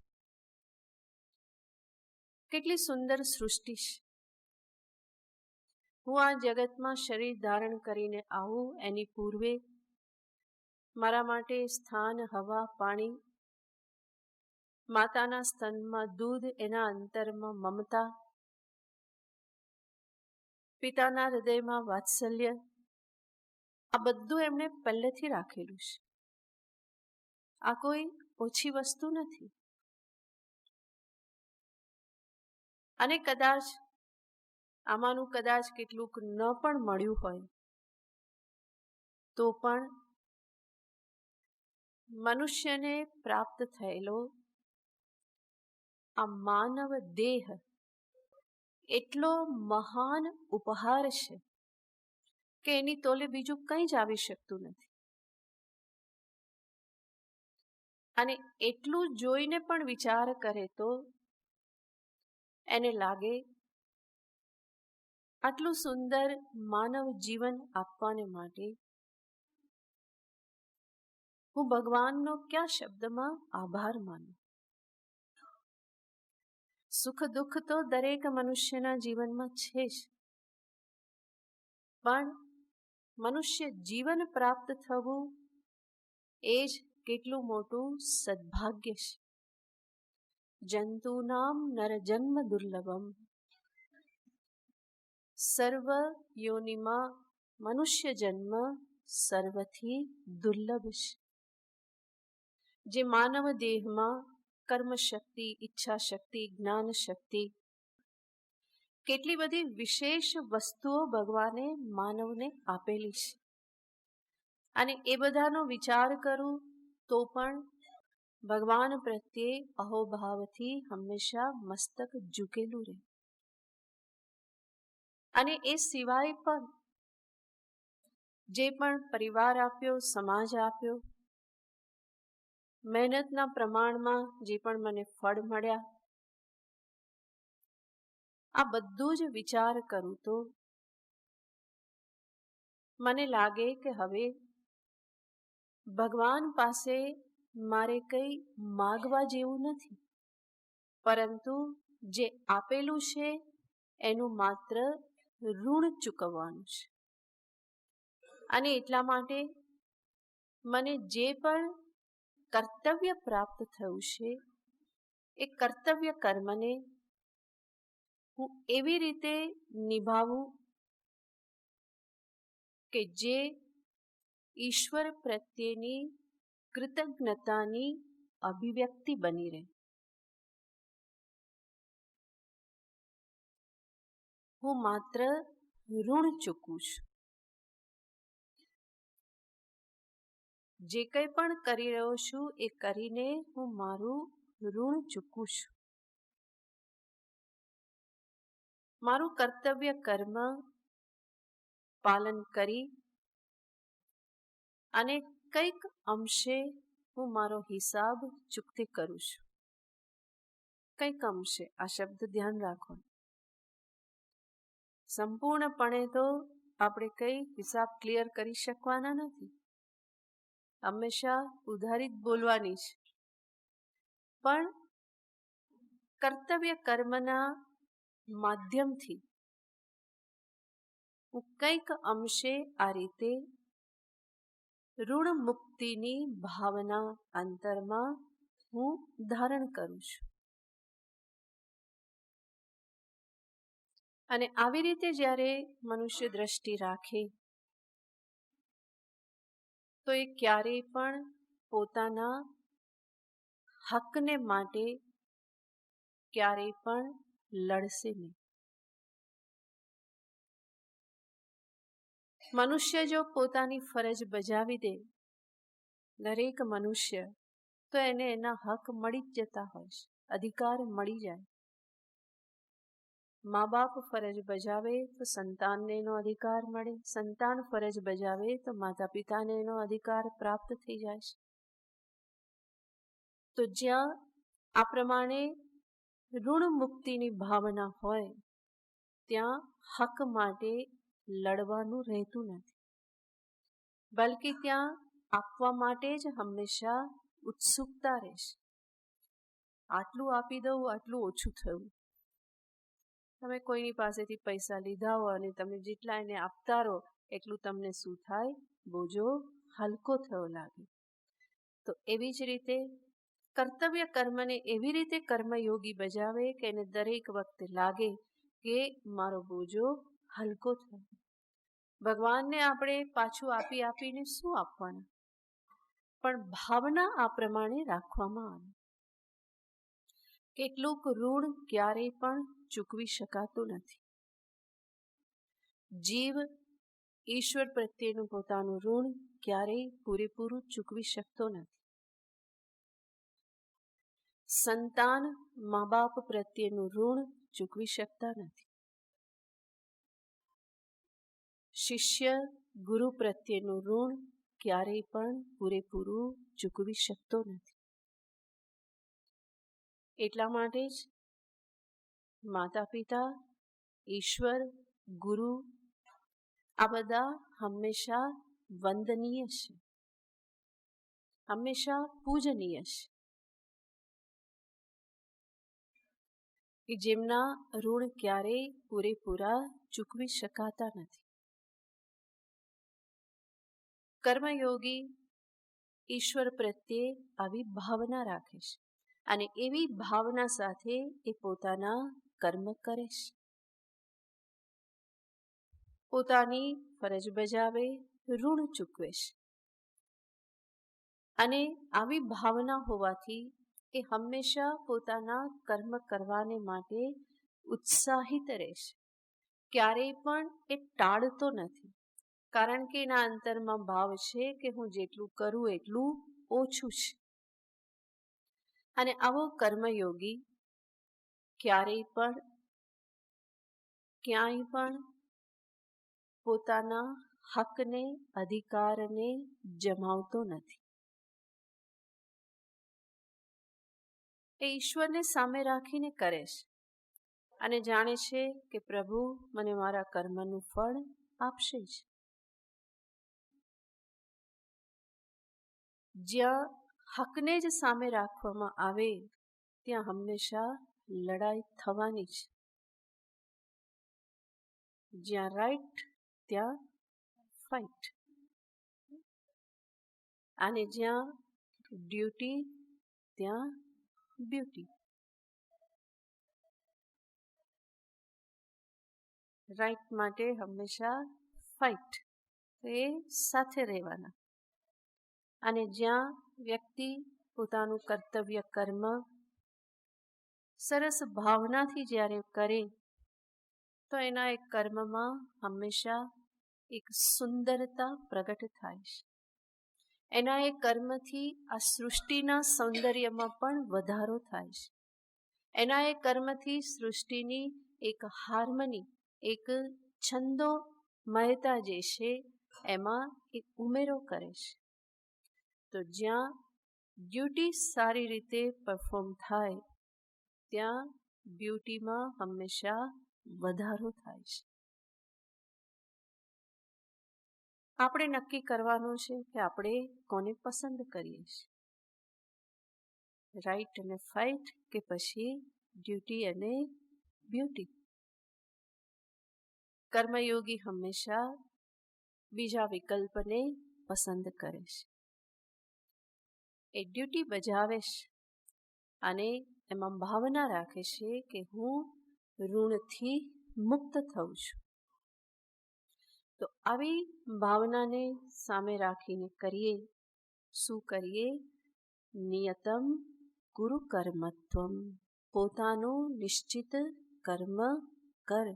કેટલી સુંદર સૃષ્ટિ છે. હું આ જગતમાં શરીર ધારણ કરીને આવું એની પૂર્વે મારા માટે સ્થાન, હવા, પાણી, માતાના સ્તનમાં દૂધ, એના અંતરમાં મમતા, પિતાના હૃદયમાં વાત્સલ્ય, આ બધું એમણે પહેલેથી રાખેલું છે. આ કોઈ ઓછી વસ્તુ નથી. અને કદાચ આમાંનું કદાચ કેટલુંક ન પણ મળ્યું હોય તો પણ મનુષ્યને પ્રાપ્ત થયેલો આ માનવ દેહ એટલો મહાન ઉપહાર છે કે એની તોલે બીજું કંઈ જ આવી શકતું નથી. અને એટલું જોઈને પણ વિચાર કરે તો એને લાગે આટલું સુંદર માનવ જીવન આપવાને માટે હું ભગવાનનો કયા શબ્દમાં આભાર માનું. સુખ દુઃખ તો દરેક મનુષ્યના જીવનમાં છે જ, પણ મનુષ્ય જીવન પ્રાપ્ત થવું એ જ કેટલું મોટું સદભાગ્ય છે. જંતુનામ નરજન્મ દુર્લભમ, સર્વ યોનિમાં મનુષ્ય જન્મ સર્વથી દુર્લભ છે. જે માનવ દેહમાં કર્મ શક્તિ, ઈચ્છા શક્તિ, જ્ઞાન શક્તિ, કેટલી બધી વિશેષ વસ્તુઓ ભગવાને માનવને આપેલી છે. અને એ બધાનો વિચાર કરું તો પણ ભગવાન પ્રત્યે અહોભાવથી હંમેશા મસ્તક ઝૂકેલું રહે. અને એ સિવાય પણ જે પણ પરિવાર આપ્યો, સમાજ આપ્યો, મહેનતના પ્રમાણમાં જે પણ મને ફળ મળ્યા, આ બધું જ વિચાર કરું તો મને લાગે કે હવે ભગવાન પાસે મારે કંઈ માગવા જેવું નથી, પરંતુ જે આપેલું છે એનું માત્ર ઋણ ચૂકવવાનું છે. અને એટલા માટે મને જે પણ કર્તવ્ય પ્રાપ્ત થયું છે એ કર્તવ્ય કર્મને હું એવી રીતે નિભાવું કે જે ઈશ્વર પ્રત્યેની કૃતજ્ઞતાની અભિવ્યક્તિ બની રહે. હું માત્ર ઋણ ચૂકવું છું. જે કંઈ પણ કરી રહ્યો છું એ કરીને હું મારું ઋણ ચૂકવું છું. મારું કર્તવ્ય કર્મ પાલન કરી અને કંઈક અંશે હું મારો હિસાબ ચૂકતી કરું છું. કંઈક અંશે, આ શબ્દ ધ્યાન રાખો. સંપૂર્ણપણે તો આપણે કંઈ હિસાબ ક્લિયર કરી શકવાના નથી. હંમેશા ઉધારી જ બોલવાની છે. પણ કર્તવ્ય કર્મના માધ્યમથી હું કંઈક અંશે આ રીતે ઋણ મુક્તિની ભાવના અંતરમાં હું ધારણ કરું છું. અને આવી રીતે જ્યારે મનુષ્ય દ્રષ્ટિ રાખે તો એ ક્યારેય પણ પોતાના હકને માટે ક્યારેય પણ લડશે નહીં. મનુષ્ય જો પોતાની ફરજ બજાવી દે, દરેક મનુષ્ય, તો એને એના હક મળી જ જતા હોય છે, અધિકાર મળી જાય. મા બાપ ફરજ બજાવે તો સંતાનને એનો અધિકાર મળે, સંતાન ફરજ બજાવે તો માતા પિતાને એનો અધિકાર પ્રાપ્ત થઈ જાય છે. તો જ્યાં આ પ્રમાણે ઋણ મુક્તિની ભાવના હોય ત્યાં હક માટે લડવાનું રહેતું નથી, બલ્કિ ત્યાં આપવા માટે જ હંમેશા ઉત્સુકતા રહેશે. આટલું આપી દઉં, આટલું ઓછું થયું. તમે કોઈની પાસેથી પૈસા લીધા હોય અને તમે જેટલા એને આપતા રહો એટલું તમને શું થાય? બોજો હલકો થયો લાગે. તો એવી જ રીતે કર્તવ્ય કર્મને એવી રીતે કર્મયોગી બજાવે કે એને દરેક વખતે લાગે કે મારો બોજો હલકો થયો. ભગવાનને આપણે પાછું આપી આપીને શું આપવાના? પણ ભાવના આ પ્રમાણે રાખવામાં આવે. કેટલુંક ઋણ ક્યારેય પણ ચૂકવી શકાતું નથી. જીવ ઈશ્વર પ્રત્યેનું પોતાનું ઋણ ક્યારેય પૂરેપૂરું ચૂકવી શકતો નથી. સંતાન મા બાપ પ્રત્યેનું ઋણ ચૂકવી શકતા નથી. શિષ્ય ગુરુ પ્રત્યેનું ઋણ ક્યારેય પણ પૂરેપૂરું ચૂકવી શકતો નથી. એટલા માટે જ માતા પિતા, ઈશ્વર, ગુરુ આ બધા હંમેશા વંદનીય છે, હંમેશા પૂજનીય છે, કે જેમના ઋણ ક્યારેય પૂરેપૂરા ચૂકવી શકાતા નથી. કર્મયોગી ઈશ્વર પ્રત્યે આવી ભાવના રાખે છે અને એવી ભાવના સાથે એ પોતાના કર્મ કરે છે. પોતાની ફરજ બજાવે, ઋણ ચૂકવે છે. અને આવી ભાવના હોવાથી એ હંમેશા પોતાના કર્મ કરવાને માટે ઉત્સાહિત રહેશે. ક્યારેય પણ એ ટાળતો નથી, કારણ કે એના અંતરમાં ભાવ છે કે હું જેટલું કરું એટલું ઓછું છે. અને આવો કર્મયોગી ક્યારેય પણ ક્યાંય પણ પોતાના હકને, અધિકારને જમાવતો નથી. એ ઈશ્વરને સામે રાખીને કરે છે અને જાણે છે કે પ્રભુ મને મારા કર્મનું ફળ આપશે જ. જ્યાં હકને જ સામે રાખવામાં આવે ત્યાં હંમેશા લડાઈ થવાની છે. જ્યાં રાઈટ ત્યાં ફાઇટ, અને જ્યાં ડ્યુટી ત્યાં બ્યુટી. રાઈટ માટે હંમેશા ફાઇટ, એ સાથે રહેવાના. અને જ્યાં વ્યક્તિ પોતાનું કર્તવ્ય કર્મ સરસ ભાવનાથી જ્યારે કરે તો એના એક કર્મમાં હંમેશા એક સુંદરતા પ્રગટ થાય છે. એના એ કર્મથી આ સૃષ્ટિના સૌંદર્યમાં પણ વધારો થાય છે. એના એ કર્મથી સૃષ્ટિની એક હાર્મની, એક છંદોમયતા જે છે એમાં એક ઉમેરો કરે છે. તો જ્યાં ડ્યુટી સારી રીતે પરફોર્મ થાય ત્યાં બ્યુટીમાં હંમેશા વધારો થાય છે. આપણે નક્કી કરવાનું છે કે આપણે કોને પસંદ કરીએ છીએ, રાઈટ અને ફાઇટ કે પછી ડ્યુટી અને બ્યુટી. કર્મયોગી હંમેશા બીજા વિકલ્પને પસંદ કરે છે. એ ડ્યુટી બજાવે છે અને એમાં ભાવના રાખે છે કે હું ઋણથી મુક્ત થઉં છું. તો આવી ભાવનાને સામે રાખીને કરીએ શું કરીએ? નિયતમ ગુરુ કર્મત્વમ. પોતાનું નિશ્ચિત કર્મ કર.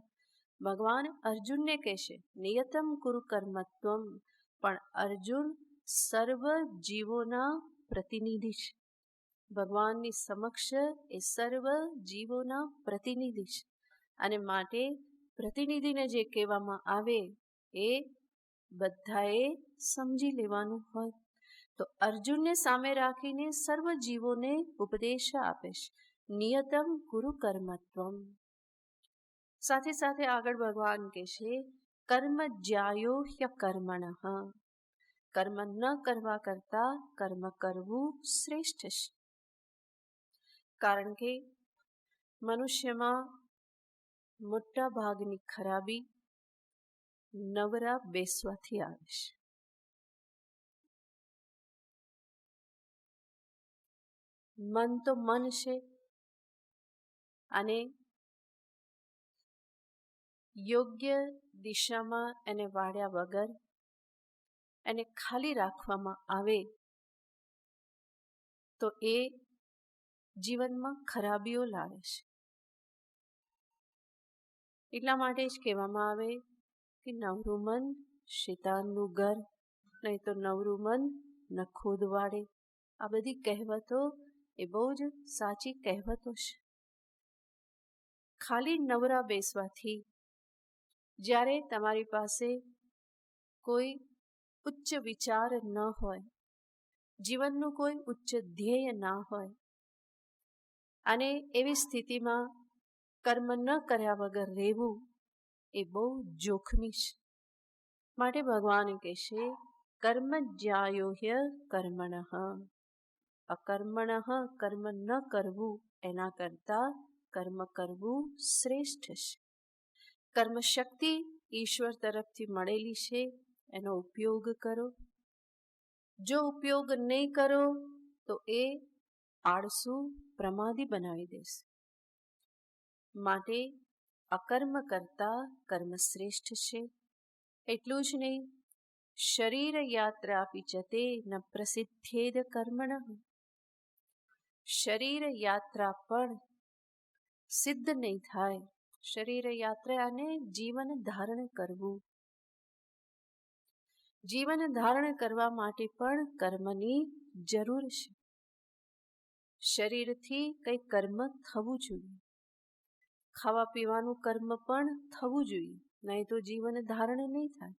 ભગવાન અર્જુનને કહેશે નિયતમ ગુરુ કર્મત્વમ, પણ અર્જુન સર્વ જીવોના પ્રતિનિધિ છે. ભગવાનની સમક્ષ એ સર્વ જીવોના પ્રતિનિધિ છે, અને માટે પ્રતિનિધિને જે કહેવામાં આવે એ બધાએ સમજી લેવાનું હોય. તો અર્જુનને સામે રાખીને સર્વ જીવોને ઉપદેશ આપે છે નિયતમ ગુરુ કર્મત્વમ. સાથે સાથે આગળ ભગવાન કહેશે કર્મ જ્યાયો હ્યકર્મણઃ. કર્મ ન કરવા કરતા કર્મ કરવું શ્રેષ્ઠ છે. કારણ કે મનુષ્યમાં મોટા ભાગની ખરાબી નવરા બેસવાથી આવે છે. મન તો મન છે, અને યોગ્ય દિશામાં એને વાળ્યા વગર એને ખાલી રાખવામાં આવે તો એ જીવનમાં ખરાબીઓ લાવે છે. એટલા માટે જ કહેવામાં આવે કે નવરું મન શેતાનનું ઘર, નહીં તો નવરું મન નખોદ વાળે. આ બધી કહેવતો એ બહુ જ સાચી કહેવતો છે. ખાલી નવરા બેસવાથી, જ્યારે તમારી પાસે કોઈ ઉચ્ચ વિચાર ન હોય, જીવનનું કોઈ ઉચ્ચ ધ્યેય ના હોય, અને એવી સ્થિતિમાં કર્મ ન કર્યા વગર રહેવું એ બહુ જોખમી છે. માટે ભગવાન કહેશે કર્મ જ્યાયો કર્મણઃ. અકર્મણઃ, કર્મ ન કરવું એના કરતા કર્મ કરવું શ્રેષ્ઠ છે. કર્મ શક્તિ ઈશ્વર તરફથી મળેલી છે, એનો ઉપયોગ કરો. જો ઉપયોગ નહીં કરો તો એ આળસુ પ્રમાદી બનાવી દેશે. માટે અકર્મ કરતા કર્મ શ્રેષ્ઠ છે. એટલું જ નહીં, શરીર યાત્રા પિચતે ન પ્રસિદ્ધેદ કર્મણઃ. શરીર યાત્રા પણ સિદ્ધ નહીં થાય. શરીર યાત્રા અને જીવન ધારણ કરવું. જીવન ધારણ કરવા માટે પણ કર્મની જરૂર છે. શરીરથી કંઈ કર્મ થવું જોઈએ. ખાવા પીવાનું કર્મ પણ થવું જોઈએ, નહીં તો જીવન ધારણ નહીં થાય.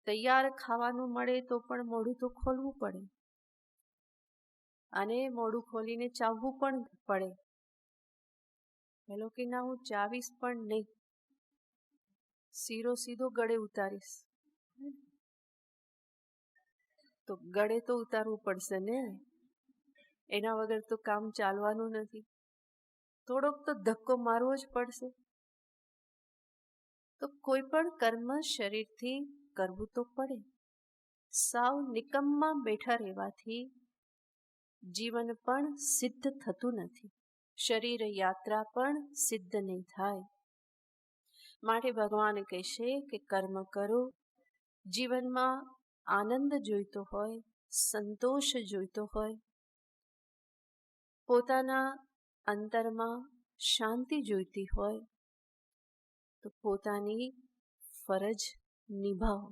તૈયાર ખાવાનું મળે તો પણ મોઢું તો ખોલવું પડે, અને મોઢું ખોલીને ચાવવું પણ પડે. પેલો કે ના, હું ચાવીશ પણ નહીં, શીરો સીધો ગળે ઉતારીશ. તો ગળે તો ઉતારવું પડશે ને, એના વગર તો કામ ચાલવાનું નથી. થોડોક તો ધક્કો મારવો જ પડશે. તો કોઈ પણ કર્મ શરીરથી કરવું તો પડે. સાવ નિકમમાં બેઠા રહેવાથી જીવન પણ સિદ્ધ થતું નથી. શરીર યાત્રા પણ સિદ્ધ નહીં થાય. માટે ભગવાન કહેશે કે કર્મ કરો. જીવનમાં આનંદ જોઈતો હોય, સંતોષ જોઈતો હોય, પોતાના અંતરમાં શાંતિ જોઈતી હોય, તો પોતાની ફરજ નિભાવો.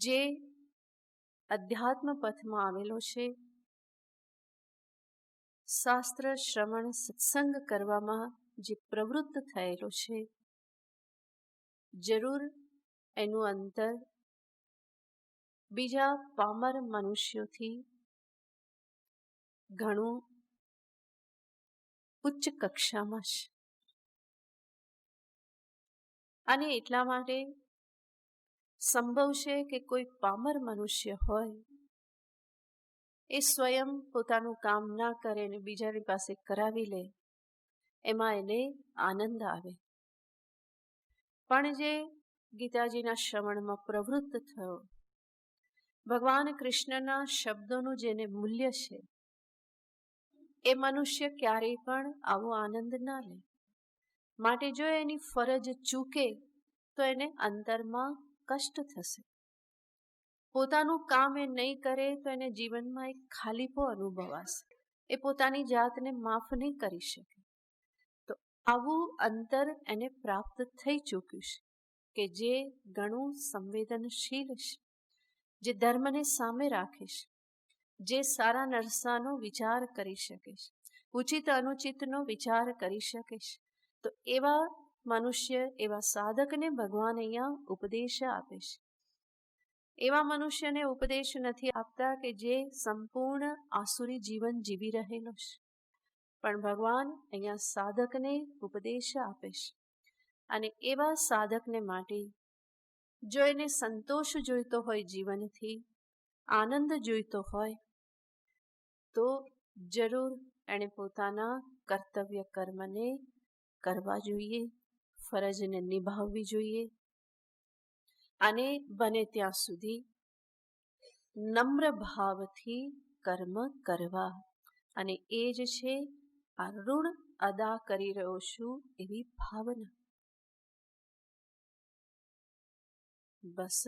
જે અધ્યાત્મ પથમાં આવેલો છે, શાસ્ત્ર શ્રવણ સત્સંગ કરવામાં જે પ્રવૃત્ત થયેલો છે, જરૂર એનું અંતર બીજા પામર મનુષ્યોથી ઘણું ઉચ્ચ કક્ષામાં છે. અને એટલા માટે સંભવ છે કે કોઈ પામર મનુષ્ય હોય, એ સ્વયં પોતાનું કામ ના કરે ને બીજાની પાસે કરાવી લે, એમાં એને આનંદ આવે. પણ જે ગીતાજીના શ્રવણમાં પ્રવૃત્ત થયો, ભગવાન કૃષ્ણના શબ્દોનું જેને મૂલ્ય છે, એ મનુષ્ય ક્યારેય પણ આવો આનંદ ના લે. માટે જો એની ફરજ ચૂકે તો એને અંતરમાં કષ્ટ થશે. પોતાનું કામ એ નહીં કરે તો એને જીવનમાં એક ખાલીપો અનુભવાશે. એ પોતાની જાતને માફ નહીં કરી શકે. તો આવું અંતર એને પ્રાપ્ત થઈ ચૂક્યું છે કે જે ઘણું સંવેદનશીલ છે, જે ધર્મને સામે રાખે છે, જે સારા નરસાનો વિચાર કરી શકે છે, ઉચિત અનુચિતનો વિચાર કરી શકે છે. તો એવા મનુષ્ય, એવા સાધકને ભગવાન અહીંયા ઉપદેશ આપે છે. એવા મનુષ્યને ઉપદેશ નથી આપતા કે જે સંપૂર્ણ આસુરી જીવન જીવી રહેલો છે, પણ ભગવાન અહીંયા સાધકને ઉપદેશ આપે છે. અને એવા સાધકને માટે જો એને સંતોષ જોઈતો હોય, જીવનથી આનંદ જોઈતો હોય, તો જરૂર એણે પોતાના કર્તવ્ય કર્મને કરવા જોઈએ, ફરજને નિભાવવી જોઈએ અને બને ત્યાં સુધી નમ્ર ભાવથી કર્મ કરવા. અને એ જ છે આ ઋણ અદા કરી રહ્યો છું એવી ભાવના. બસ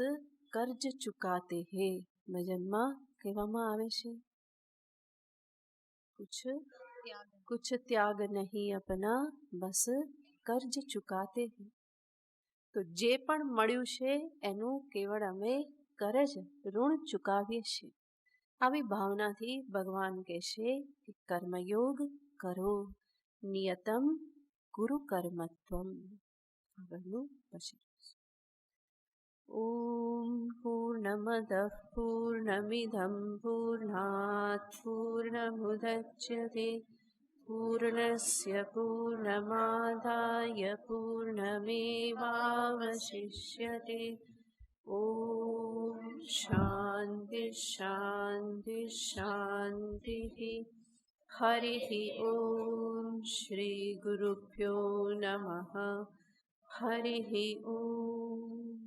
કર્જ ચુકાતે હે ભજનમાં કહેવામાં આવે છે, कुछ त्याग नहीं अपना बस कर्ज चुकाते हैं. તો જે પણ મળ્યું છે એનું કેવળ અમે કરજ, ઋણ ચૂકાવીએ છીએ. આવી ભાવનાથી ભગવાન કહે છે કે કર્મયોગ કરો, નિયતમ ગુરુ કર્મત્વમ. આગળનું પછી ઓમ પૂર્ણમદ પૂર્ણમિદં પૂર્ણાત પૂર્ણમુદચ્યતે પૂર્ણસ્ય પૂર્ણમાદાય પૂર્ણમેવાવશિષ્યતે. ઓમ શાંતિ શાંતિ શાંતિ. હરિ ઓમ શ્રી ગુરુભ્યો નમઃ. હરિ ઓમ.